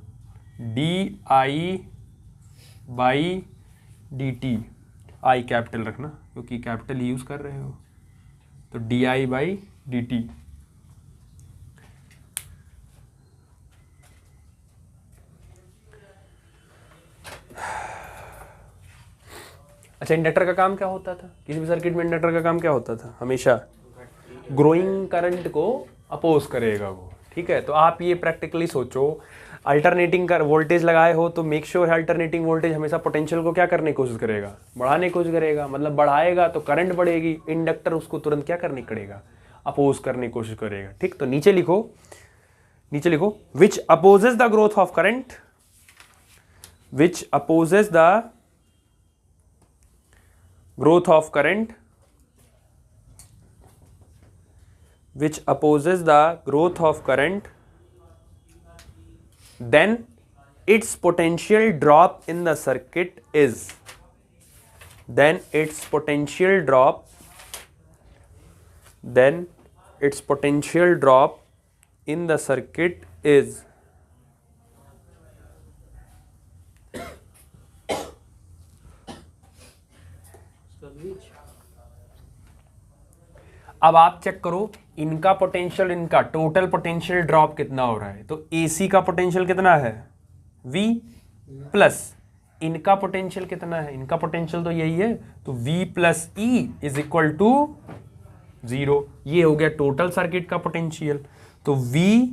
D I by D T. I capital रखना क्योंकि कैपिटल यूज कर रहे हो, तो D I by D T. अच्छा, इंडक्टर का काम क्या होता था? किसी भी सर्किट में इंडक्टर का काम क्या होता था? हमेशा ग्रोइंग करंट को अपोज करेगा वो। ठीक है, तो आप ये प्रैक्टिकली सोचो, अल्टरनेटिंग कर वोल्टेज लगाए हो तो मेक श्योर अल्टरनेटिंग वोल्टेज हमेशा पोटेंशियल को क्या करने की कोशिश करेगा, बढ़ाने की कोशिश करेगा। मतलब बढ़ाएगा तो करंट बढ़ेगी, इंडक्टर उसको तुरंत क्या करने करेगा, अपोज करने की कोशिश करेगा। ठीक, तो नीचे लिखो which opposes the growth of current, which opposes the growth of current, which opposes the growth of current, then its potential drop in the circuit is, then its potential drop in the circuit is अब आप check करो इनका potential, इनका total potential drop कितना हो रहा है। तो एसी का पोटेंशियल कितना है, V प्लस इनका पोटेंशियल कितना है, इनका पोटेंशियल तो यही है, तो V plus E is equal to 0। ये हो गया टोटल सर्किट का पोटेंशियल। तो V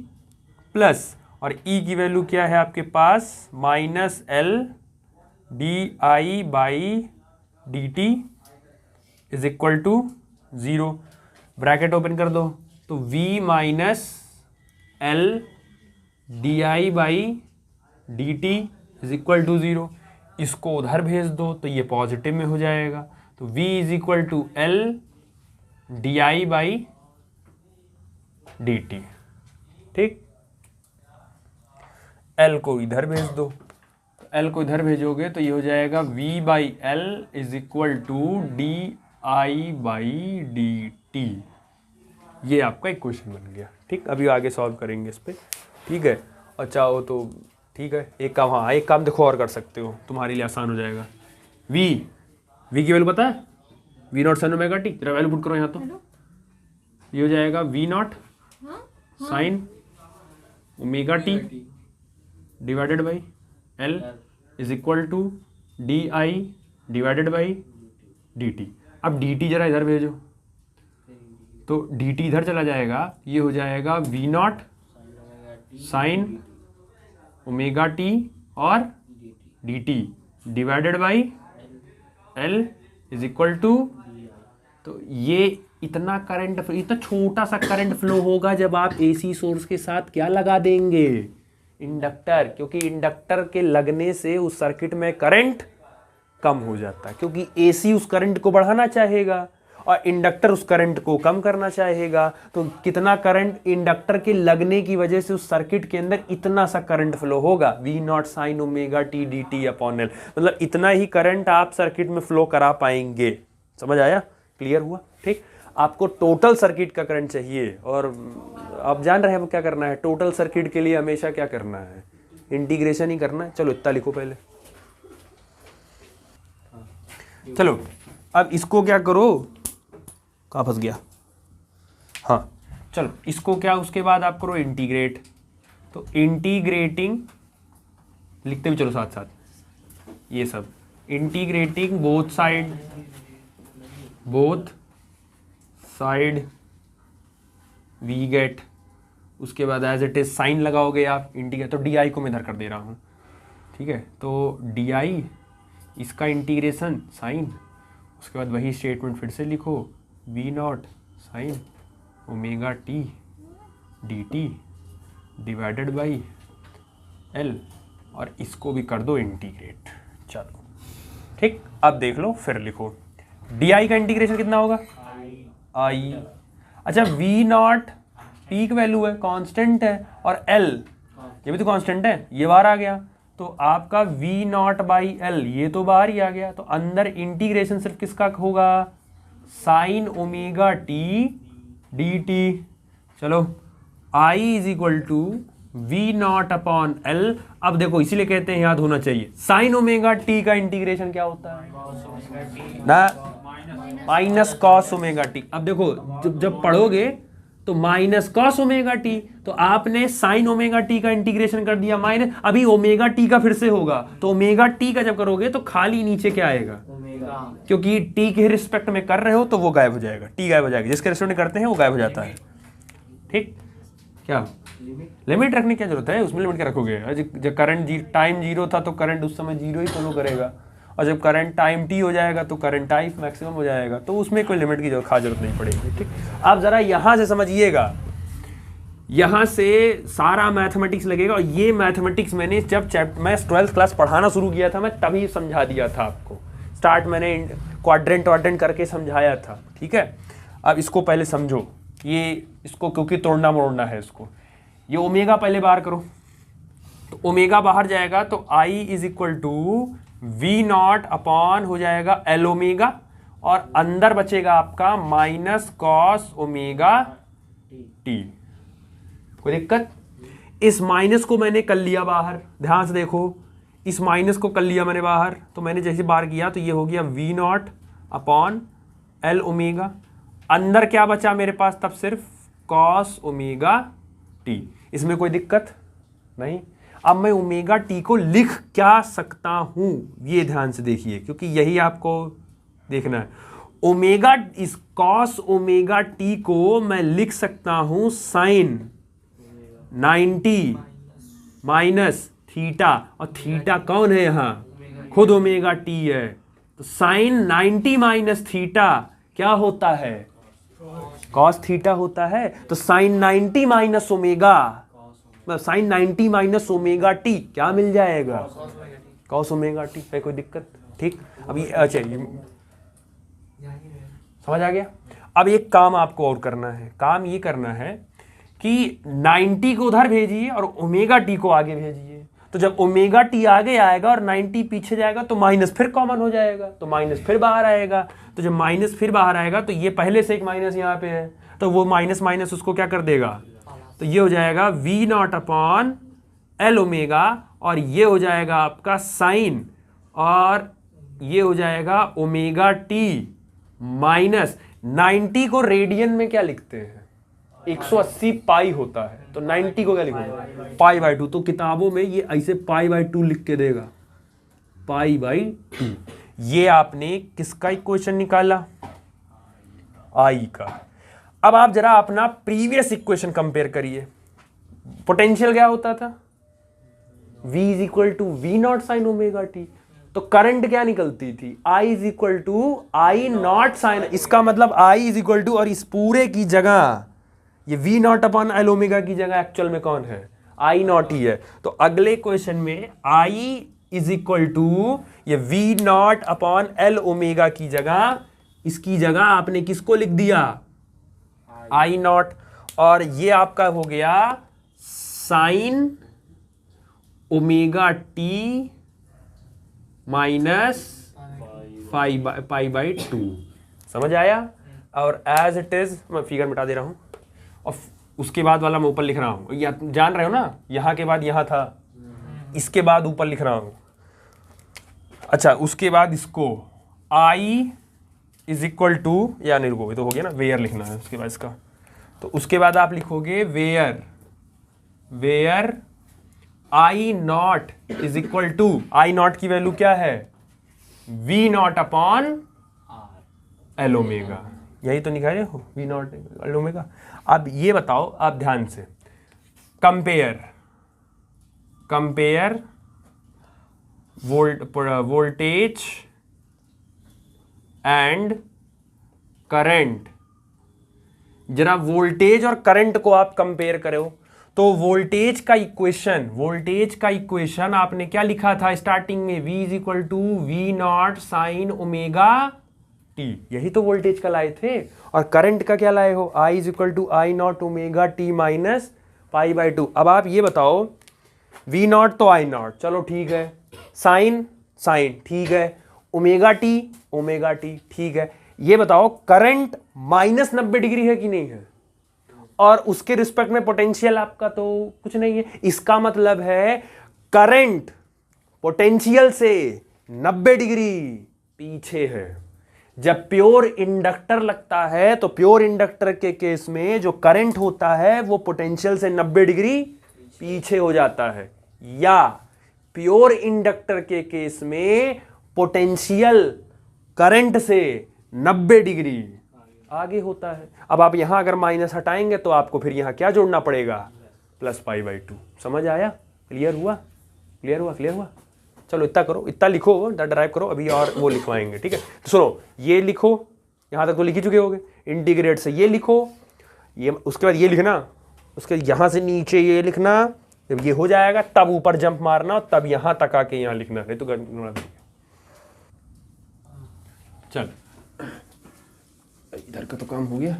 प्लस और E की वैल्यू क्या है आपके पास, minus L D I by D T is equal to 0। Bracket open कर दो, तो V minus L D I by D T is equal to 0। इसको उधर भेज दो तो ये पॉजिटिव में हो जाएगा, तो V is equal to L D I by D T. ठीक, L को इधर भेज दो, तो L को इधर भेजोगे तो ये हो जाएगा V by L is equal to D I by D T. ये आपका एक क्वेश्चन बन गया। ठीक, अभी आगे सॉल्व करेंगे इस पे। ठीक है, और चाहो तो ठीक है एक काम, हाँ एक काम देखो और कर सकते हो, तुम्हारे लिए आसान हो जाएगा। V की वैल्यू पता है, V naught sine omega T. तेरा वैल्यू पुट करो यहाँ, तो ये हो जाएगा V naught sine omega T divided by L is equal to D I divided by D T. अब डी टी जरा इधर भेजो, तो डी टी इधर चला जाएगा, ये हो जाएगा V naught sine omega T और D T divided by L is equal to, तो ये इतना करंट, इतना छोटा सा करंट फ्लो होगा जब आप एसी सोर्स के साथ क्या लगा देंगे, इंडक्टर। क्योंकि इंडक्टर के लगने से उस सर्किट में करंट कम हो जाता है, क्योंकि एसी उस करंट को बढ़ाना चाहेगा और इंडक्टर उस करंट को कम करना चाहेगा। तो कितना करंट इंडक्टर के लगने की वजह से उस सर्किट के अंदर इतना सा करंट फ्लो होगा, V naught sine omega T D T upon L. मतलब इतना ही करंट आप सर्किट में फ्लो करा पाएंगे। समझ आया, क्लियर हुआ? ठीक, आपको टोटल सर्किट का करंट चाहिए, और आप जान रहे हैं क्या करना है। टोटल सर्किट के लिए हमेशा क्या करना है, इंटीग्रेशन ही करना है। चलो इतना लिखो पहले, चलो अब इसको क्या करो, कहाँ फंस गया, हाँ चलो इसको क्या उसके बाद आप करो इंटीग्रेट। तो इंटीग्रेटिंग लिखते भी चलो साथ साथ ये सब, integrating both side we get, उसके बाद एज इट इज साइन लगाओगे आप इंटीग्रेट, तो डी आई को मैं इधर कर दे रहा हूँ, ठीक है। तो डी आई इसका इंटीग्रेशन साइन, उसके बाद वही स्टेटमेंट फिर से लिखो, V naught sine omega T D T divided by L, और इसको भी कर दो इंटीग्रेट। चलो ठीक, अब देख लो फिर लिखो, डी आई का इंटीग्रेशन कितना होगा, आई, अच्छा वी नॉट पीक वैल्यू है, कांस्टेंट है, और एल ये भी तो कांस्टेंट है, ये बाहर आ गया, तो आपका वी नॉट बाई एल ये तो बाहर ही आ गया, तो अंदर इंटीग्रेशन सिर्फ किसका होगा, sine omega T D T. चलो I is equal to V naught upon L. अब देखो इसीलिए कहते हैं याद होना चाहिए, साइन ओमेगा टी का इंटीग्रेशन क्या होता है ना, माइनस कॉस ओमेगा टी। अब देखो जब पढ़ोगे तो माइनस कॉस ओमेगा टी, तो आपने साइन ओमेगा टी का इंटीग्रेशन कर दिया माइनस, अभी ओमेगा टी का फिर से होगा, तो ओमेगा टी का जब करोगे तो खाली नीचे क्या आएगा, क्योंकि टी के रिस्पेक्ट में कर रहे हो तो वो गायब हो जाएगा, टी गायब हो जाएगा, जिसके रिस्पेक्ट में करते हैं वो गायब हो जाता है। ठीक, क्या लिमिट रखने की जरूरत है, उसमें लिमिट क्या रखोगे, जब करंट टाइम जीरो था तो करंट उस समय जीरो ही फॉलो करेगा, और जब करंट टाइम टी हो जाएगा तो करंट टाइम मैक्सिमम हो जाएगा, तो उसमें कोई लिमिट की जरूरत नहीं पड़ेगी। ठीक, आप जरा यहाँ से समझिएगा, यहाँ से सारा मैथमेटिक्स लगेगा, और ये मैथमेटिक्स मैंने जब मैं 12th क्लास पढ़ाना शुरू किया था मैं तभी समझा दिया था आपको, स्टार्ट मैंने क्वाड्रेंट वाड्रेंट करके समझाया था। ठीक है, अब इसको पहले समझो, ये इसको क्योंकि तोड़ना मोड़ना है इसको, ये ओमेगा पहले बाहर करो, तो ओमेगा बाहर जाएगा तो I is equal to V naught upon हो जाएगा एल ओमेगा, और अंदर बचेगा आपका माइनस कॉस ओमेगा टी। कोई दिक्कत, इस माइनस को मैंने कर लिया बाहर, ध्यान से देखो, इस माइनस को कर लिया मैंने बाहर, तो मैंने जैसे बाहर किया तो ये हो गया V naught upon L omega, अंदर क्या बचा मेरे पास तब सिर्फ कॉस ओमेगा टी। इसमें कोई दिक्कत नहीं। अब मैं ओमेगा टी को लिख क्या सकता हूं, ये ध्यान से देखिए, क्योंकि यही आपको देखना है। ओमेगा इस कॉस ओमेगा टी को मैं लिख सकता हूं साइन 90 माइनस थीटा, और थीटा कौन है यहां, खुद ओमेगा टी है, तो साइन 90 माइनस थीटा क्या होता है, कॉस थीटा होता है, तो sine 90 minus omega, sine 90 minus omega t क्या मिल जाएगा, कॉस ओमेगा टी। है कोई दिक्कत? ठीक, अब ये अच्छा समझ आ गया। अब एक काम आपको और करना है, काम ये करना है कि 90 को उधर भेजिए और ओमेगा टी को आगे भेजिए, तो जब ओमेगा टी आगे आएगा और 90 पीछे जाएगा तो माइनस फिर कॉमन हो जाएगा, तो माइनस फिर बाहर आएगा, तो जब माइनस फिर बाहर आएगा तो ये पहले से एक माइनस यहाँ पे है, तो वो माइनस माइनस उसको क्या कर देगा, तो ये हो जाएगा V naught upon L omega, और ये हो जाएगा आपका साइन, और ये हो जाएगा ओमेगा टी माइनस 90 को रेडियन में क्या लिखते हैं, 180 पाई होता है, तो 90 को क्या लिखोगे, पाई बाई 2, तो किताबों में ये ऐसे पाई बाई 2 लिख के देगा, पाई बाई 2। ये आपने किसका इक्वेशन निकाला, आई का। अब आप जरा अपना प्रीवियस इक्वेशन कंपेयर करिए, पोटेंशियल क्या होता था, V is equal to V naught sine omega T, तो करंट क्या निकलती थी, I is equal to I naught sine, इसका मतलब I इज इक्वल टू, और इस पूरे की जगह ये V naught upon L omega की जगह एक्चुअल में कौन है, आई नॉट ही है, तो अगले क्वेश्चन में I इज इक्वल टू ये V naught upon L omega की जगह, इसकी जगह आपने किसको लिख दिया, आई नॉट, और ये आपका हो गया sign omega t minus pi by 2। समझ आया? और एज इट इज मैं फिगर मिटा दे रहा हूं, और उसके बाद वाला मैं ऊपर लिख रहा हूं, या जान रहे हो ना, यहां के बाद यहां था, इसके बाद ऊपर लिख रहा हूं, अच्छा उसके बाद इसको, आई इज इक्वल टू, या नहीं रुको, ये तो हो गया ना, वेयर लिखना है उसके बाद इसका, तो उसके बाद आप लिखोगे where I naught is equal to, I naught की वैल्यू क्या है, V naught upon L omega, यही तो निकाले हो, वी नॉट एल ओमेगा। अब ये बताओ आप ध्यान से, कंपेयर वोल्टेज एंड करंट, जरा वोल्टेज और करंट को आप कंपेयर करो, तो वोल्टेज का इक्वेशन आपने क्या लिखा था स्टार्टिंग में, V is equal to V naught sine omega T, यही तो वोल्टेज का लाए थे। और करंट का क्या लाए हो, I is equal to I naught omega t minus pi by two. अब आप ये बताओ, V नॉट तो आई नॉट, चलो ठीक है, साइन ठीक है, ओमेगा टी ठीक है, ये बताओ करंट -90 डिग्री है कि नहीं है, और उसके रिस्पेक्ट में पोटेंशियल आपका तो कुछ नहीं है, इसका मतलब है करंट पोटेंशियल से 90 डिग्री पीछे है। जब प्योर इंडक्टर लगता है तो प्योर इंडक्टर के केस में जो करंट होता है वो पोटेंशियल से 90 डिग्री पीछे हो जाता है, या प्योर इंडक्टर के केस में पोटेंशियल करंट से 90 डिग्री आगे होता है। अब आप यहां अगर माइनस हटाएंगे तो आपको फिर यहां क्या जोड़ना पड़ेगा, प्लस पाई बाई टू। समझ आया, क्लियर हुआ। चलो इतना करो, इतना लिखो, ड्राइव करो, अभी और वो लिखवाएंगे, ठीक है। तो सुनो, ये लिखो, यहां तक तो लिख ही चुके होगे, इंटीग्रेट से ये लिखो, ये उसके बाद ये लिखना, उसके यहां से नीचे ये लिखना, जब ये हो जाएगा तब ऊपर जंप मारना, तब यहां तक आके यहां लिखना, नहीं तो चल इधर का तो काम हो गया,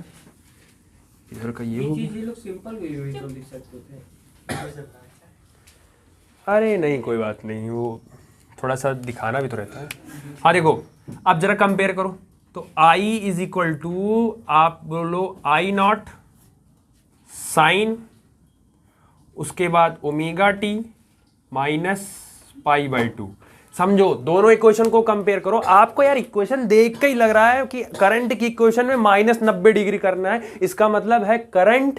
इधर का ये हो गया। लोग सिंपल तो लिख सकते थे। अरे नहीं कोई बात नहीं, वो थोड़ा सा दिखाना भी तो रहता है। हाँ देखो, अब जरा कंपेयर करो, तो I इज इक्वल टू, आप बोलो आई नॉट साइन, उसके बाद omega t minus pi by to. समझो, दोनों इक्वेशन को कंपेयर करो। आपको यार इक्वेशन देख के ही लग रहा है कि करंट की इक्वेशन में -90 डिग्री करना है, इसका मतलब है करंट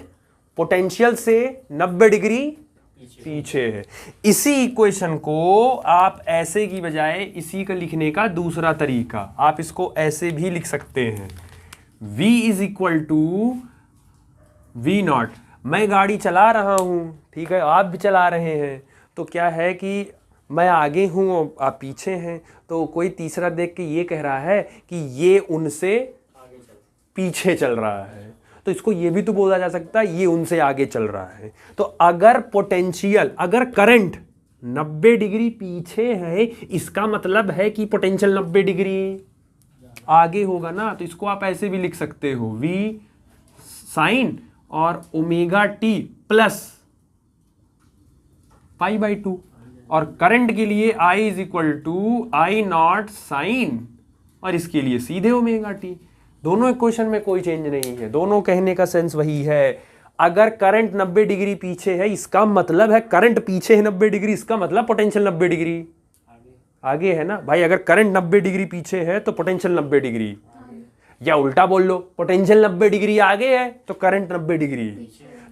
पोटेंशियल से 90 डिग्री पीछे है। इसी इक्वेशन को आप ऐसे की बजाय इसी का लिखने का दूसरा तरीका, आप इसको ऐसे भी लिख सकते हैं, V is equal to V naught. मैं गाड़ी चला रहा हूं, ठीक है, आप भी चला रहे हैं, तो क्या है कि मैं आगे हूं और आप पीछे हैं, तो कोई तीसरा देख के ये कह रहा है कि ये उनसे पीछे चल रहा है, तो इसको ये भी तो बोला जा सकता है ये उनसे आगे चल रहा है। तो अगर पोटेंशियल, अगर करंट 90 डिग्री पीछे है, इसका मतलब है कि पोटेंशियल 90 डिग्री आगे होगा ना, तो इसको आप ऐसे भी लिख सकते हो, V साइन और omega t plus pi by two. और करंट के लिए I is equal to I naught sine, और इसके लिए सीधे ओमेगा टी। दोनों इक्वेशन में कोई चेंज नहीं है, दोनों कहने का सेंस वही है। अगर करंट 90 डिग्री पीछे है, इसका मतलब है करंट पीछे है 90 डिग्री, इसका मतलब पोटेंशियल 90 डिग्री आगे है ना भाई। अगर करंट 90 डिग्री पीछे है तो पोटेंशियल 90 डिग्री, या उल्टा बोल लो, पोटेंशियल 90 डिग्री आगे है तो करंट 90 डिग्री।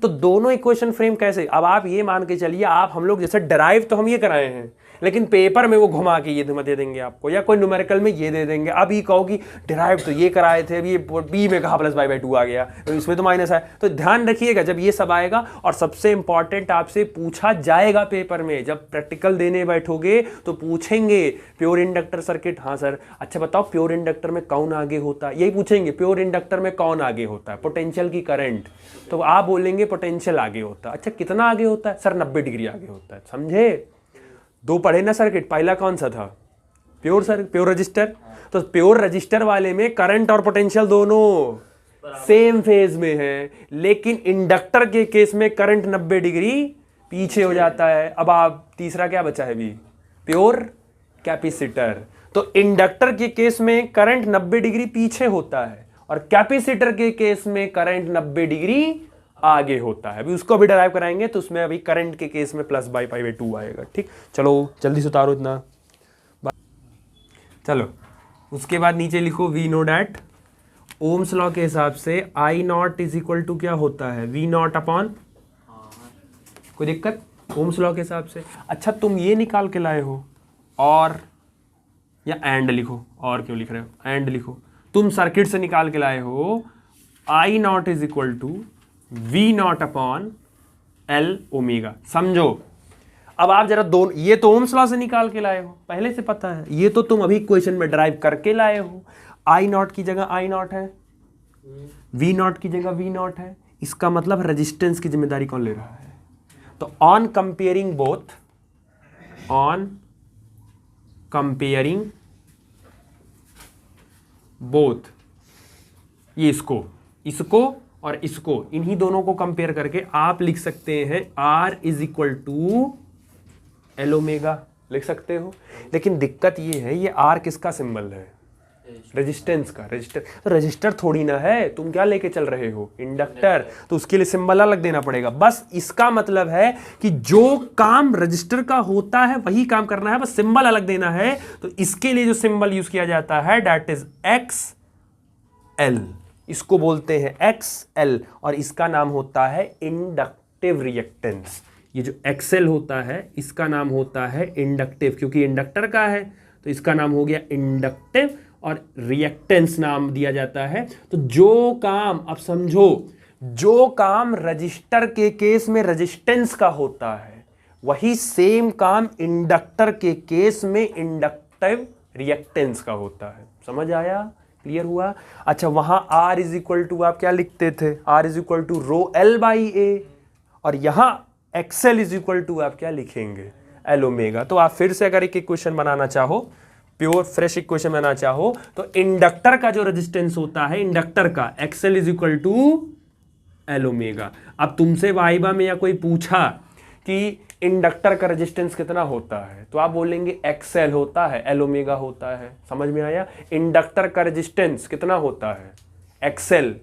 तो दोनों इक्वेशन फ्रेम कैसे, अब आप ये मान के चलिए, आप हम लोग जैसे डराइव तो हम ये कराए हैं, लेकिन पेपर में वो घुमा के ये दे देंगे आपको, या कोई न्यूमेरिकल में ये दे देंगे। अब ये कहो कि डिराइव तो ये कराए थे, अब ये बी में कहा प्लस बाई 2 आ गया, तो इसमें तो माइनस है। तो ध्यान रखिएगा जब ये सब आएगा, और सबसे इंपॉर्टेंट आपसे पूछा जाएगा पेपर में, जब प्रैक्टिकल देने बैठोगे तो पूछेंगे प्योर इंडक्टर सर्किट, हाँ सर अच्छा बताओ प्योर इंडक्टर में कौन आगे होता है, यही पूछेंगे, प्योर इंडक्टर में कौन आगे होता है, पोटेंशियल की करंट, तो आप बोलेंगे पोटेंशियल आगे होता है। अच्छा कितना आगे होता है सर, 90 डिग्री आगे होता है। समझे, दो पढ़े ना सर्किट, पहला कौन सा था, प्योर रजिस्टर, तो प्योर रजिस्टर वाले में करंट और पोटेंशियल दोनों सेम फेज में है, लेकिन इंडक्टर के केस में करंट 90 डिग्री पीछे हो जाता है। अब आप तीसरा क्या बचा है भी, प्योर कैपेसिटर। तो इंडक्टर के केस में करंट 90 डिग्री पीछे होता है, और कैपेसिटर के केस में करंट 90 डिग्री आगे होता है। अभी उसको भी डराइव कराएंगे, तो उसमें अभी करंट के केस में प्लस बाई पाई बाई 2 आएगा। ठीक, चलो जल्दी से उतारो इतना। चलो उसके बाद नीचे लिखो V know that Ohm's law के हिसाब से I naught is equal to क्या होता है, वी नॉट अपॉन, कोई दिक्कत ओम्स लॉ के हिसाब से। अच्छा तुम ये निकाल के लाए हो और या एंड लिखो, और क्यों लिख रहे हो, एंड लिखो। तुम सर्किट से निकाल के लाए हो I naught is equal to V naught upon L omega, समझो। अब आप जरा दोनों, ये तो ओम्स लॉ से निकाल के लाए हो, पहले से पता है, ये तो तुम अभी क्वेश्चन में ड्राइव करके लाए हो। आई नॉट की जगह आई नॉट है, वी नॉट की जगह वी नॉट है, इसका मतलब रेजिस्टेंस की जिम्मेदारी कौन ले रहा है। तो on comparing both, on comparing both, ये इसको और इसको, इन्हीं दोनों को कंपेयर करके आप लिख सकते हैं R is equal to L omega, लिख सकते हो। लेकिन दिक्कत ये है, ये R किसका सिंबल है, रेजिस्टेंस का। रजिस्टर थोड़ी ना है, तुम क्या लेके चल रहे हो, इंडक्टर, तो उसके लिए सिंबल अलग देना पड़ेगा। बस इसका मतलब है कि जो काम रजिस्टर का होता है वही काम करना है, बस सिंबल अलग देना है। तो इसके लिए जो सिंबल यूज किया जाता है दैट इज एक्स एल, इसको बोलते हैं एक्स एल, और इसका नाम होता है इंडक्टिव रिएक्टेंस। ये जो एक्सएल होता है इसका नाम होता है इंडक्टिव, क्योंकि इंडक्टर का है तो इसका नाम हो गया इंडक्टिव, और रिएक्टेंस नाम दिया जाता है। तो जो काम, अब समझो, जो काम रजिस्टर के केस में रेजिस्टेंस का होता है वही सेम काम इंडक्टर के केस में इंडक्टिव रिएक्टेंस का होता है। समझ आया, क्लियर हुआ। अच्छा वहां R इज इक्वल टू आप क्या लिखते थे, R is equal to rho L by A, और यहां एक्सएल इज इक्वल टू आप क्या लिखेंगे, एल ओमेगा। तो आप फिर से अगर एक इक्वेशन बनाना चाहो, प्योर फ्रेश इक्वेशन बनाना चाहो, तो इंडक्टर का जो रेजिस्टेंस होता है इंडक्टर का, XL is equal to L omega. अब तुमसे वाइबा में या कोई पूछा कि इंडक्टर का रेजिस्टेंस कितना होता है, तो आप बोलेंगे एक्सएल होता है, एल ओमेगा होता है। समझ में आया। इंडक्टर का रेजिस्टेंस कितना होता है, एक्सएल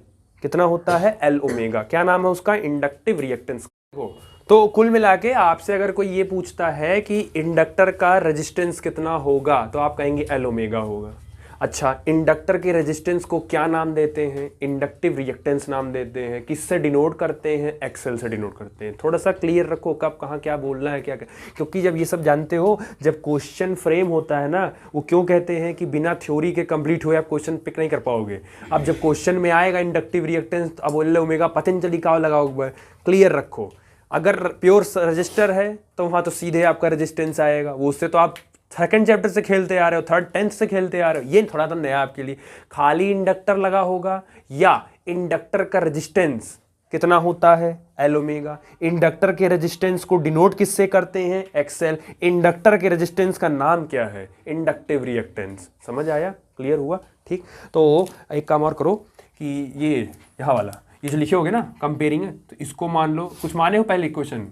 कितना होता है, एल ओमेगा। क्या नाम है उसका, इंडक्टिव रिएक्टेंस हो। तो कुल मिला के आपसे अगर कोई ये पूछता है कि इंडक्टर का रेजिस्टेंस कितना होगा, तो आप कहेंगे एल ओमेगा होगा। अच्छा इंडक्टर के रेजिस्टेंस को क्या नाम देते हैं, इंडक्टिव रिएक्टेंस नाम देते हैं। किससे डिनोट करते हैं, एक्सएल से डिनोट करते हैं। थोड़ा सा क्लियर रखो कब कहाँ क्या बोलना है, क्या क्या, क्योंकि जब ये सब जानते हो, जब क्वेश्चन फ्रेम होता है ना, वो क्यों कहते हैं कि बिना थ्योरी के कंप्लीट हुए आप क्वेश्चन पिक नहीं कर पाओगे। अब जब क्वेश्चन में आएगा इंडक्टिव रिएक्टेंस, अब बोल ओमेगा पतंजलि का लगाओगे, क्लियर रखो। अगर प्योर रजिस्टर है तो वहाँ तो सीधे आपका रेजिस्टेंस आएगा, वो उससे तो आप सेकंड चैप्टर से खेलते आ रहे हो, थर्ड टेंथ से खेलते आ रहे हो, ये थोड़ा सा नया आपके लिए। खाली इंडक्टर लगा होगा या इंडक्टर का रेजिस्टेंस कितना होता है, एल ओमेगा। इंडक्टर के रेजिस्टेंस को डिनोट किससे करते हैं, एक्सएल। इंडक्टर के रेजिस्टेंस का नाम क्या है, इंडक्टिव रिएक्टेंस। समझ आया, क्लियर हुआ, ठीक। तो एक काम और करो कि ये यहाँ वाला ये जो लिखे होगे ना कंपेयरिंग है, तो इसको मान लो, कुछ माने हो पहले इक्वेशन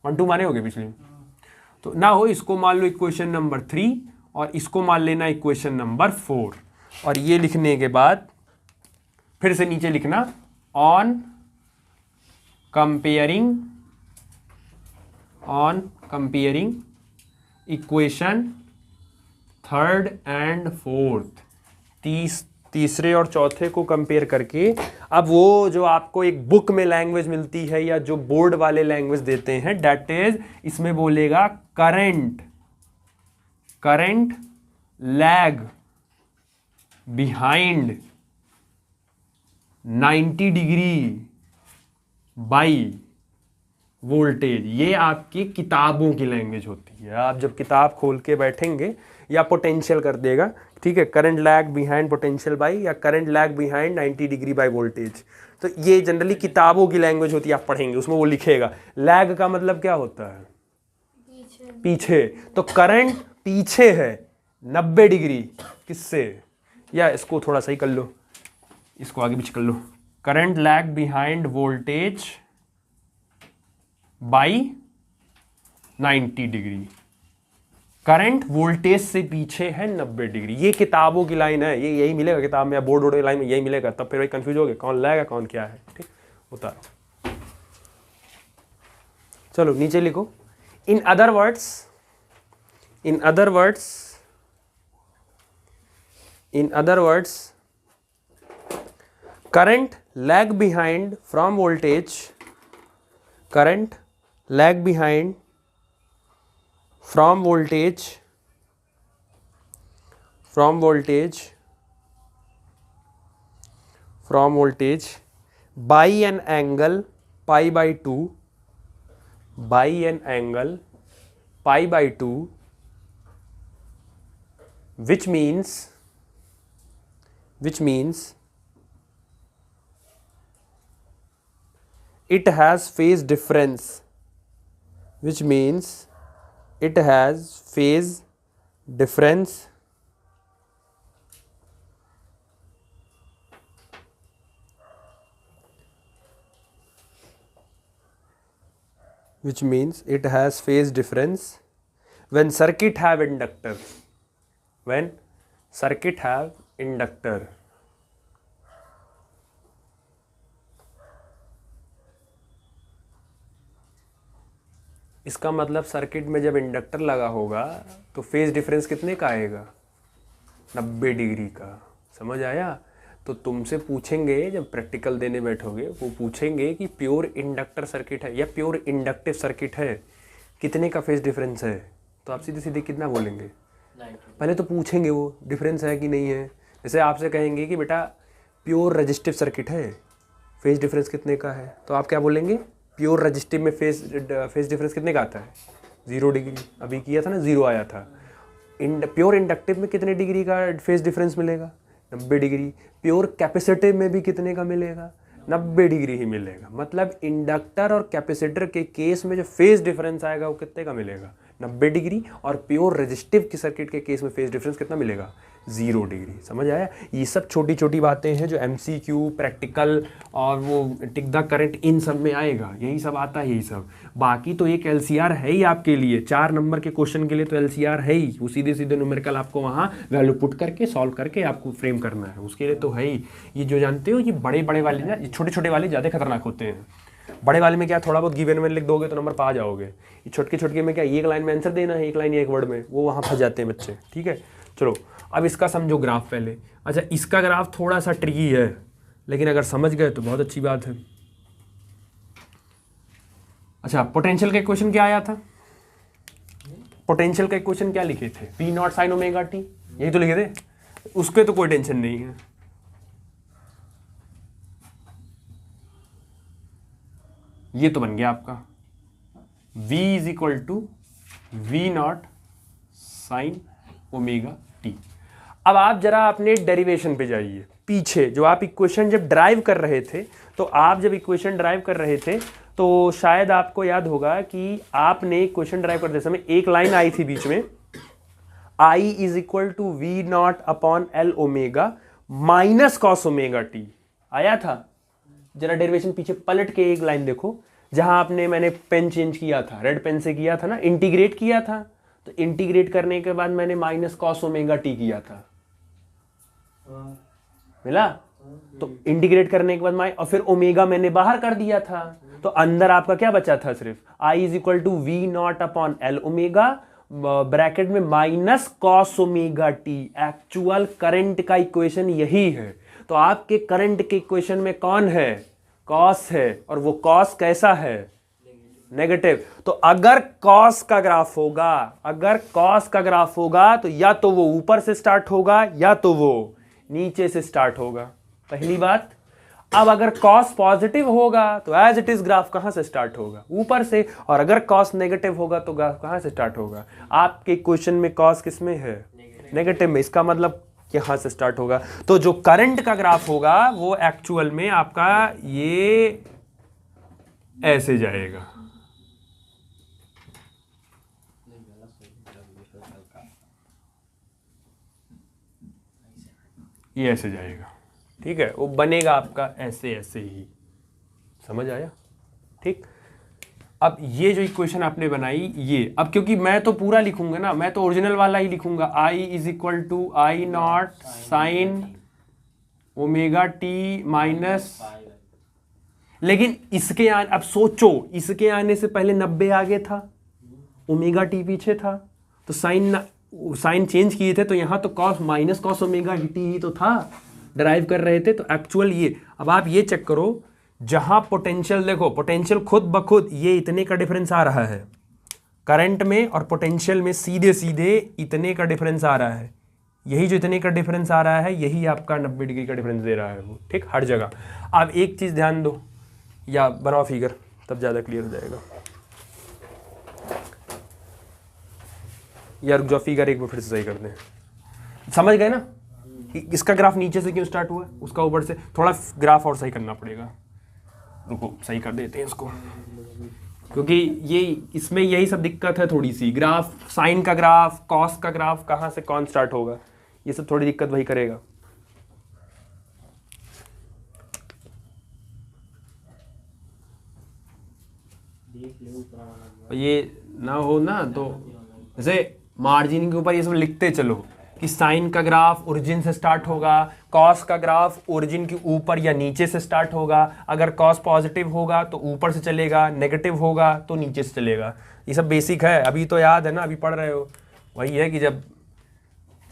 1 2 माने होगे पिछले, तो ना हो इसको मान लो इक्वेशन नंबर 3 और इसको मान लेना इक्वेशन नंबर 4। और ये लिखने के बाद फिर से नीचे लिखना on comparing equation 3rd and 4th, तीसरे और चौथे को कंपेयर करके। अब वो जो आपको एक बुक में लैंग्वेज मिलती है या जो बोर्ड वाले लैंग्वेज देते हैं, दैट इज, इसमें बोलेगा current lag behind 90 degree by voltage. ये आपकी किताबों की लैंग्वेज होती है। आप जब किताब खोल के बैठेंगे या पोटेंशियल कर देगा, ठीक है, current lag behind potential by, या current lag behind 90 degree by voltage. तो ये जनरली किताबों की लैंग्वेज होती है, आप पढ़ेंगे उसमें वो लिखेगा। लैग का मतलब क्या होता है, पीछे। तो करंट पीछे है 90 डिग्री किससे, या इसको थोड़ा सही कर लो, इसको आगे पीछे कर लो, current lag behind voltage by 90 degree. Current voltage से पीछे है 90 डिग्री। ये किताबों की लाइन है, ये यही मिलेगा किताब में या बोर्ड वोर्ड लाइन में यही मिलेगा। तब फिर वही कंफ्यूज हो गए कौन लाएगा कौन क्या है, ठीक होता है। चलो नीचे लिखो, in other words In other words, current lag behind from voltage, current lag behind from voltage by an angle pi by 2, by an angle pi by 2, which means it has phase difference, which means it has phase difference which means it has phase difference when circuit have inductor, when circuit have inductor. इसका मतलब circuit में जब inductor लगा होगा तो phase difference कितने का आएगा, 90 डिग्री का। समझ आया? तो तुमसे पूछेंगे जब प्रैक्टिकल देने बैठोगे, वो पूछेंगे कि प्योर इंडक्टर सर्किट है या प्योर इंडक्टिव सर्किट है, कितने का फेज डिफरेंस है, तो आप सीधे सीधे कितना बोलेंगे? पहले तो पूछेंगे वो डिफरेंस है कि नहीं है। जैसे आपसे कहेंगे कि बेटा प्योर रजिस्टिव सर्किट है, फेज डिफरेंस कितने का है, तो आप क्या बोलेंगे? प्योर रजिस्टिव में फेज डिफरेंस कितने का आता है? 0 डिग्री। अभी किया था ना, 0 आया था। प्योर इंडक्टिव में कितने डिग्री का फेज डिफरेंस मिलेगा? 90 डिग्री। प्योर कैपेसिटिव में भी कितने का मिलेगा? 90 डिग्री ही मिलेगा। मतलब इंडक्टर और कैपेसिटर के केस में जो फेज डिफरेंस आएगा वो कितने का मिलेगा? 90 डिग्री। और प्योर रेजिस्टिव की सर्किट के केस में फेज डिफरेंस कितना मिलेगा? 0 डिग्री। समझ आया? ये सब छोटी छोटी बातें हैं जो MCQ, प्रैक्टिकल और वो टिक द करंट, इन सब में आएगा, यही सब आता है, यही सब। बाकी तो एक LCR है ही आपके लिए, 4 नंबर के क्वेश्चन के लिए तो LCR है ही। वो सीधे सीधे न्यूमेरिकल आपको वहाँ वैल्यू पुट करके सॉल्व करके आपको फ्रेम करना है, उसके लिए तो है ही। ये जो जानते हो, ये बड़े बड़े वाले ना, छोटे छोटे वाले ज़्यादा खतरनाक होते हैं। बड़े वाले में क्या, थोड़ा बहुत गिवन में लिख दोगे तो नंबर पा जाओगे। ये छोटके छोटके में क्या, एक लाइन में आंसर देना है, एक लाइन या एक वर्ड में, वो वहाँ फंस जाते हैं बच्चे। ठीक है, चलो अब इसका समझो ग्राफ पहले। अच्छा, इसका ग्राफ थोड़ा सा ट्रिकी है, लेकिन अगर समझ गए तो बहुत अच्छी बात है। अच्छा, पोटेंशियल का इक्वेशन क्या आया था? पोटेंशियल का इक्वेशन क्या लिखे थे? P not sine omega T, यही तो लिखे थे। उसके तो कोई टेंशन नहीं है। ये तो बन गया आपका V is equal to V naught sine omega T. अब आप जरा अपने डेरिवेशन पे जाइए, पीछे जो आप इक्वेशन जब ड्राइव कर रहे थे, तो आप जब इक्वेशन ड्राइव कर रहे थे तो शायद आपको याद होगा कि आपने इक्वेशन ड्राइव करते समय एक लाइन आई थी बीच में, I is equal to V naught upon L omega minus cos omega t आया था। जरा डेरिवेशन पीछे पलट के एक लाइन देखो, जहां आपने, मैंने पेन चेंज किया था, रेड पेन से किया था ना, इंटीग्रेट किया था, तो इंटीग्रेट करने के बाद मैंने माइनस कॉस ओमेगा टी किया था, मिला? तो इंटीग्रेट करने के बाद और फिर ओमेगा मैंने बाहर कर दिया था, तो अंदर आपका क्या बचा था? सिर्फ I is equal to V naught upon L omega bracket में minus cos omega T. Actual current का इक्वेशन यही है। तो आपके करंट के इक्वेशन में कौन है? कॉस है, और वो कॉस कैसा है? नेगेटिव। तो अगर कॉस का ग्राफ होगा, अगर कॉस का ग्राफ होगा तो या तो वो ऊपर से स्टार्ट होगा या तो वो नीचे से स्टार्ट होगा, पहली बात। अब अगर कॉस पॉजिटिव होगा तो एज इट इज ग्राफ कहां से स्टार्ट होगा? ऊपर से। और अगर कॉस नेगेटिव होगा तो ग्राफ कहां से स्टार्ट होगा? आपके क्वेश्चन में कॉस किस में है? नेगेटिव में। इसका मतलब यहां से स्टार्ट होगा। तो जो करंट का ग्राफ होगा वो एक्चुअल में आपका ये ऐसे जाएगा, ये ऐसे जाएगा। ठीक है, वो बनेगा आपका ऐसे ऐसे ही। समझ आया? ठीक। अब ये जो इक्वेशन आपने बनाई, ये अब क्योंकि मैं तो पूरा लिखूंगा ना, मैं तो ओरिजिनल वाला ही लिखूंगा, I is equal to I naught sine omega t minus, लेकिन इसके आने, अब सोचो, इसके आने से पहले 90 आगे था, ओमेगा टी पीछे था, तो साइन साइन चेंज किए थे तो यहाँ तो कॉस माइनस कॉस ओमेगा ही तो था, डराइव कर रहे थे। तो एक्चुअल ये, अब आप ये चेक करो, जहाँ पोटेंशियल देखो, पोटेंशियल खुद ब खुद ये इतने का डिफरेंस आ रहा है करंट में, और पोटेंशियल में सीधे सीधे इतने का डिफरेंस आ रहा है। यही जो इतने का डिफरेंस आ रहा है यही आपका 90 डिग्री का डिफरेंस दे रहा है वो, ठीक, हर जगह। आप एक चीज़ ध्यान दो, या बनाओ फिगर, तब ज़्यादा क्लियर हो जाएगा। यार जो फिगर एक बार फिर से सही कर दें, समझ गए ना? इसका ग्राफ नीचे से क्यों स्टार्ट हुआ है, उसका ऊपर से, थोड़ा ग्राफ और सही करना पड़ेगा। रुको सही कर देते हैं इसको, क्योंकि ये इसमें यही सब दिक्कत है थोड़ी सी। ग्राफ, साइन का ग्राफ, कॉस का ग्राफ, कहाँ से कौन स्टार्ट होगा, ये सब थोड़ी दिक्कत वही करेगा। ये ना हो ना तो जैसे मार्जिन के ऊपर ये सब लिखते चलो कि साइन का ग्राफ ओरिजिन से स्टार्ट होगा, कॉस का ग्राफ ओरिजिन के ऊपर या नीचे से स्टार्ट होगा, अगर कॉस पॉजिटिव होगा तो ऊपर से चलेगा, नेगेटिव होगा तो नीचे से चलेगा। ये सब बेसिक है, अभी तो याद है ना, अभी पढ़ रहे हो। वही है कि जब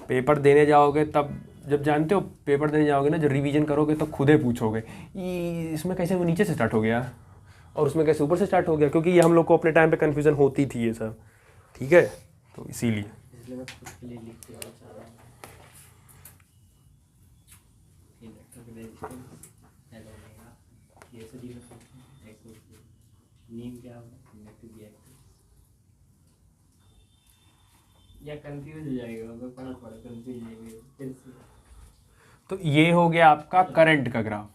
पेपर देने जाओगे तब, जब जानते हो पेपर देने जाओगे ना, जब रिवीजन करोगे तो खुद ही पूछोगे इसमें कैसे वो नीचे से स्टार्ट हो गया और उसमें कैसे ऊपर से स्टार्ट हो गया, क्योंकि ये हम लोग को अपने टाइम पे कन्फ्यूज़न होती थी ये सब, ठीक है। तो इसीलिए या कंफ्यूज हो जाएगा, पढ़ा कंफ्यूज हो जाएगा। तो ये हो गया आपका करंट का graph,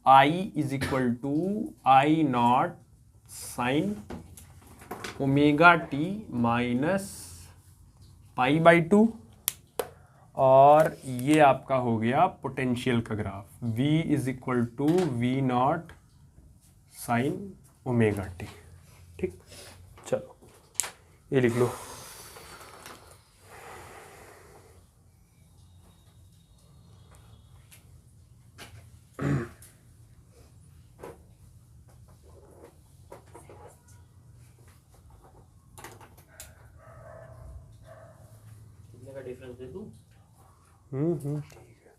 I is equal to I naught sine omega t minus pi by 2, और ये आपका हो गया पोटेंशियल का graph, V is equal to V naught sine omega T, ठीक। चलो ये लिख लो। डिफरेंस दे दूं? ठीक है।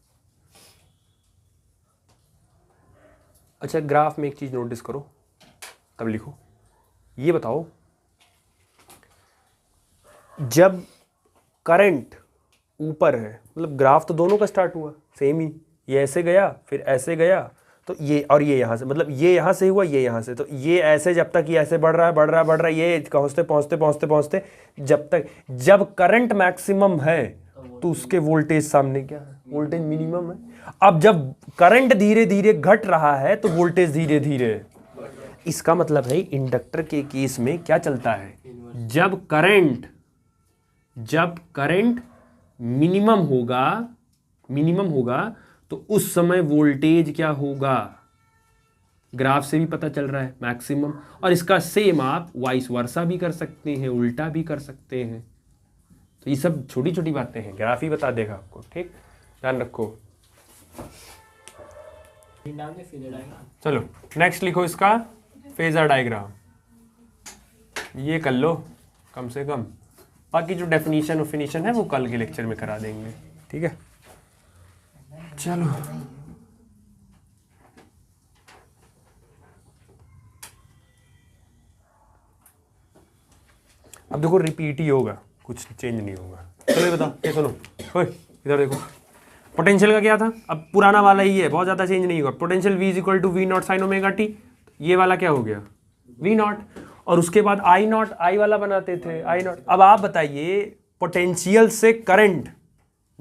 अच्छा ग्राफ में एक चीज नोटिस करो, तब लिखो। ये बताओ, जब करंट ऊपर है, मतलब ग्राफ तो दोनों का स्टार्ट हुआ सेम ही, ये ऐसे गया फिर ऐसे गया, तो ये और ये यहाँ से, मतलब ये यहाँ से हुआ, ये यहाँ से, तो ये ऐसे जब तक ये ऐसे बढ़ रहा है बढ़ रहा है बढ़ रहा है, ये पहुँचते पहुँचते पहुँचते पहुँचते जब तक, जब करंट मैक्सिमम है तो उसके वोल्टेज सामने क्या है, वोल्टेज मिनिमम है। अब जब करंट धीरे धीरे घट रहा है तो वोल्टेज धीरे धीरे, इसका मतलब है इंडक्टर के केस में क्या चलता है, जब करंट मिनिमम होगा तो उस समय वोल्टेज क्या होगा, ग्राफ से भी पता चल रहा है मैक्सिमम। और इसका सेम आप वाइस वर्सा भी कर सकते हैं, उल्टा भी कर सकते हैं। तो ये सब छोटी छोटी बातें हैं, ग्राफ ही बता देगा आपको, ठीक, ध्यान रखो। चलो नेक्स्ट लिखो इसका फेजर डायग्राम, ये कर लो कम से कम, बाकी जो डेफिनेशन और फिनिशन है वो कल के लेक्चर में करा देंगे, ठीक है। चलो अब देखो रिपीट ही होगा, कुछ चेंज नहीं होगा। चलो ये बताओ, ये सुनो, ओए इधर देखो, पोटेंशियल का क्या था, अब पुराना वाला ही है, बहुत ज़्यादा चेंज नहीं होगा। Potential V is equal to V naught sine omega T, ये वाला क्या हो गया V नॉट, और उसके बाद आई नॉट, आई वाला बनाते थे आई नॉट। अब आप बताइए पोटेंशियल से करंट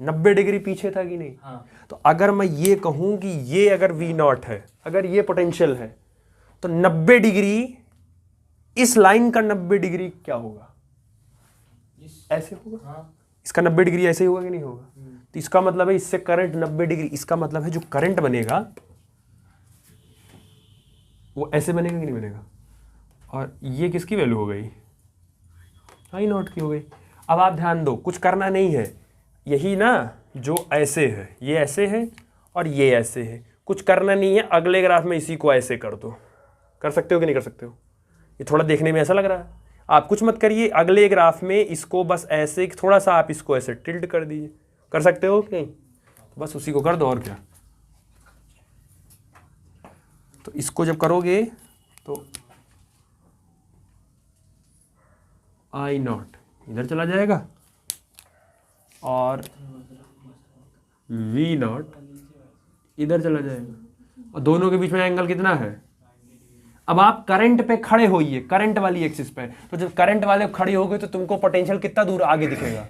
90 डिग्री पीछे था कि नहीं? हाँ। तो अगर मैं ये कहूं कि ये अगर V नॉट है, अगर ये पोटेंशियल है, तो 90 डिग्री, इस लाइन का 90 डिग्री क्या होगा, ऐसे होगा। हाँ। इसका 90 डिग्री ऐसे ही होगा कि नहीं होगा? तो इसका मतलब है इससे करंट 90 डिग्री, इसका मतलब है जो करंट बनेगा वो ऐसे बनेगा कि नहीं बनेगा। और ये किसकी वैल्यू हो गई, आई नॉट की हो गई। अब आप ध्यान दो, कुछ करना नहीं है, यही ना जो ऐसे है, ये ऐसे है और ये ऐसे है, कुछ करना नहीं है, अगले ग्राफ में इसी को ऐसे कर दो। कर सकते हो कि नहीं कर सकते हो? ये थोड़ा देखने में ऐसा लग रहा है, आप कुछ मत करिए, अगले ग्राफ में इसको बस ऐसे थोड़ा सा आप इसको ऐसे टिल्ट कर दीजिए, कर सकते हो कि नहीं? तो बस उसी को कर दो और क्या। तो इसको जब करोगे तो आई नॉट इधर चला जाएगा और वी नॉट इधर चला जाएगा, और दोनों के बीच में एंगल कितना है? अब आप करंट पे खड़े होइए, करंट वाली एक्सिस पे, तो जब करंट वाले खड़े होगे तो तुमको पोटेंशियल कितना दूर आगे दिखेगा?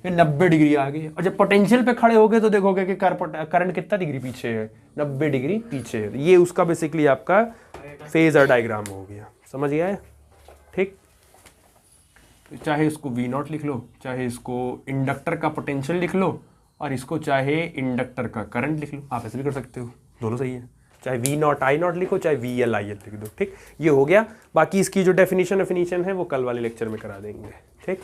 ये 90 डिग्री आगे। और जब पोटेंशियल पे खड़े होगे तो देखोगे कि करंट कितना डिग्री पीछे है? 90 डिग्री पीछे है। ये उसका बेसिकली आपका फेजर डायग्राम हो गया, समझ गया है? ठीक, चाहे इसको वी नॉट लिख लो, चाहे इसको इंडक्टर का पोटेंशियल लिख लो, और इसको चाहे इंडक्टर का करंट लिख लो, आप ऐसे भी कर सकते हो, दोनों सही है। चाहे वी नॉट आई नॉट लिखो, चाहे वी एल आई एल लिख दो। ठीक, ये हो गया। बाकी इसकी जो डेफिनेशन है वो कल वाले लेक्चर में करा देंगे। ठीक।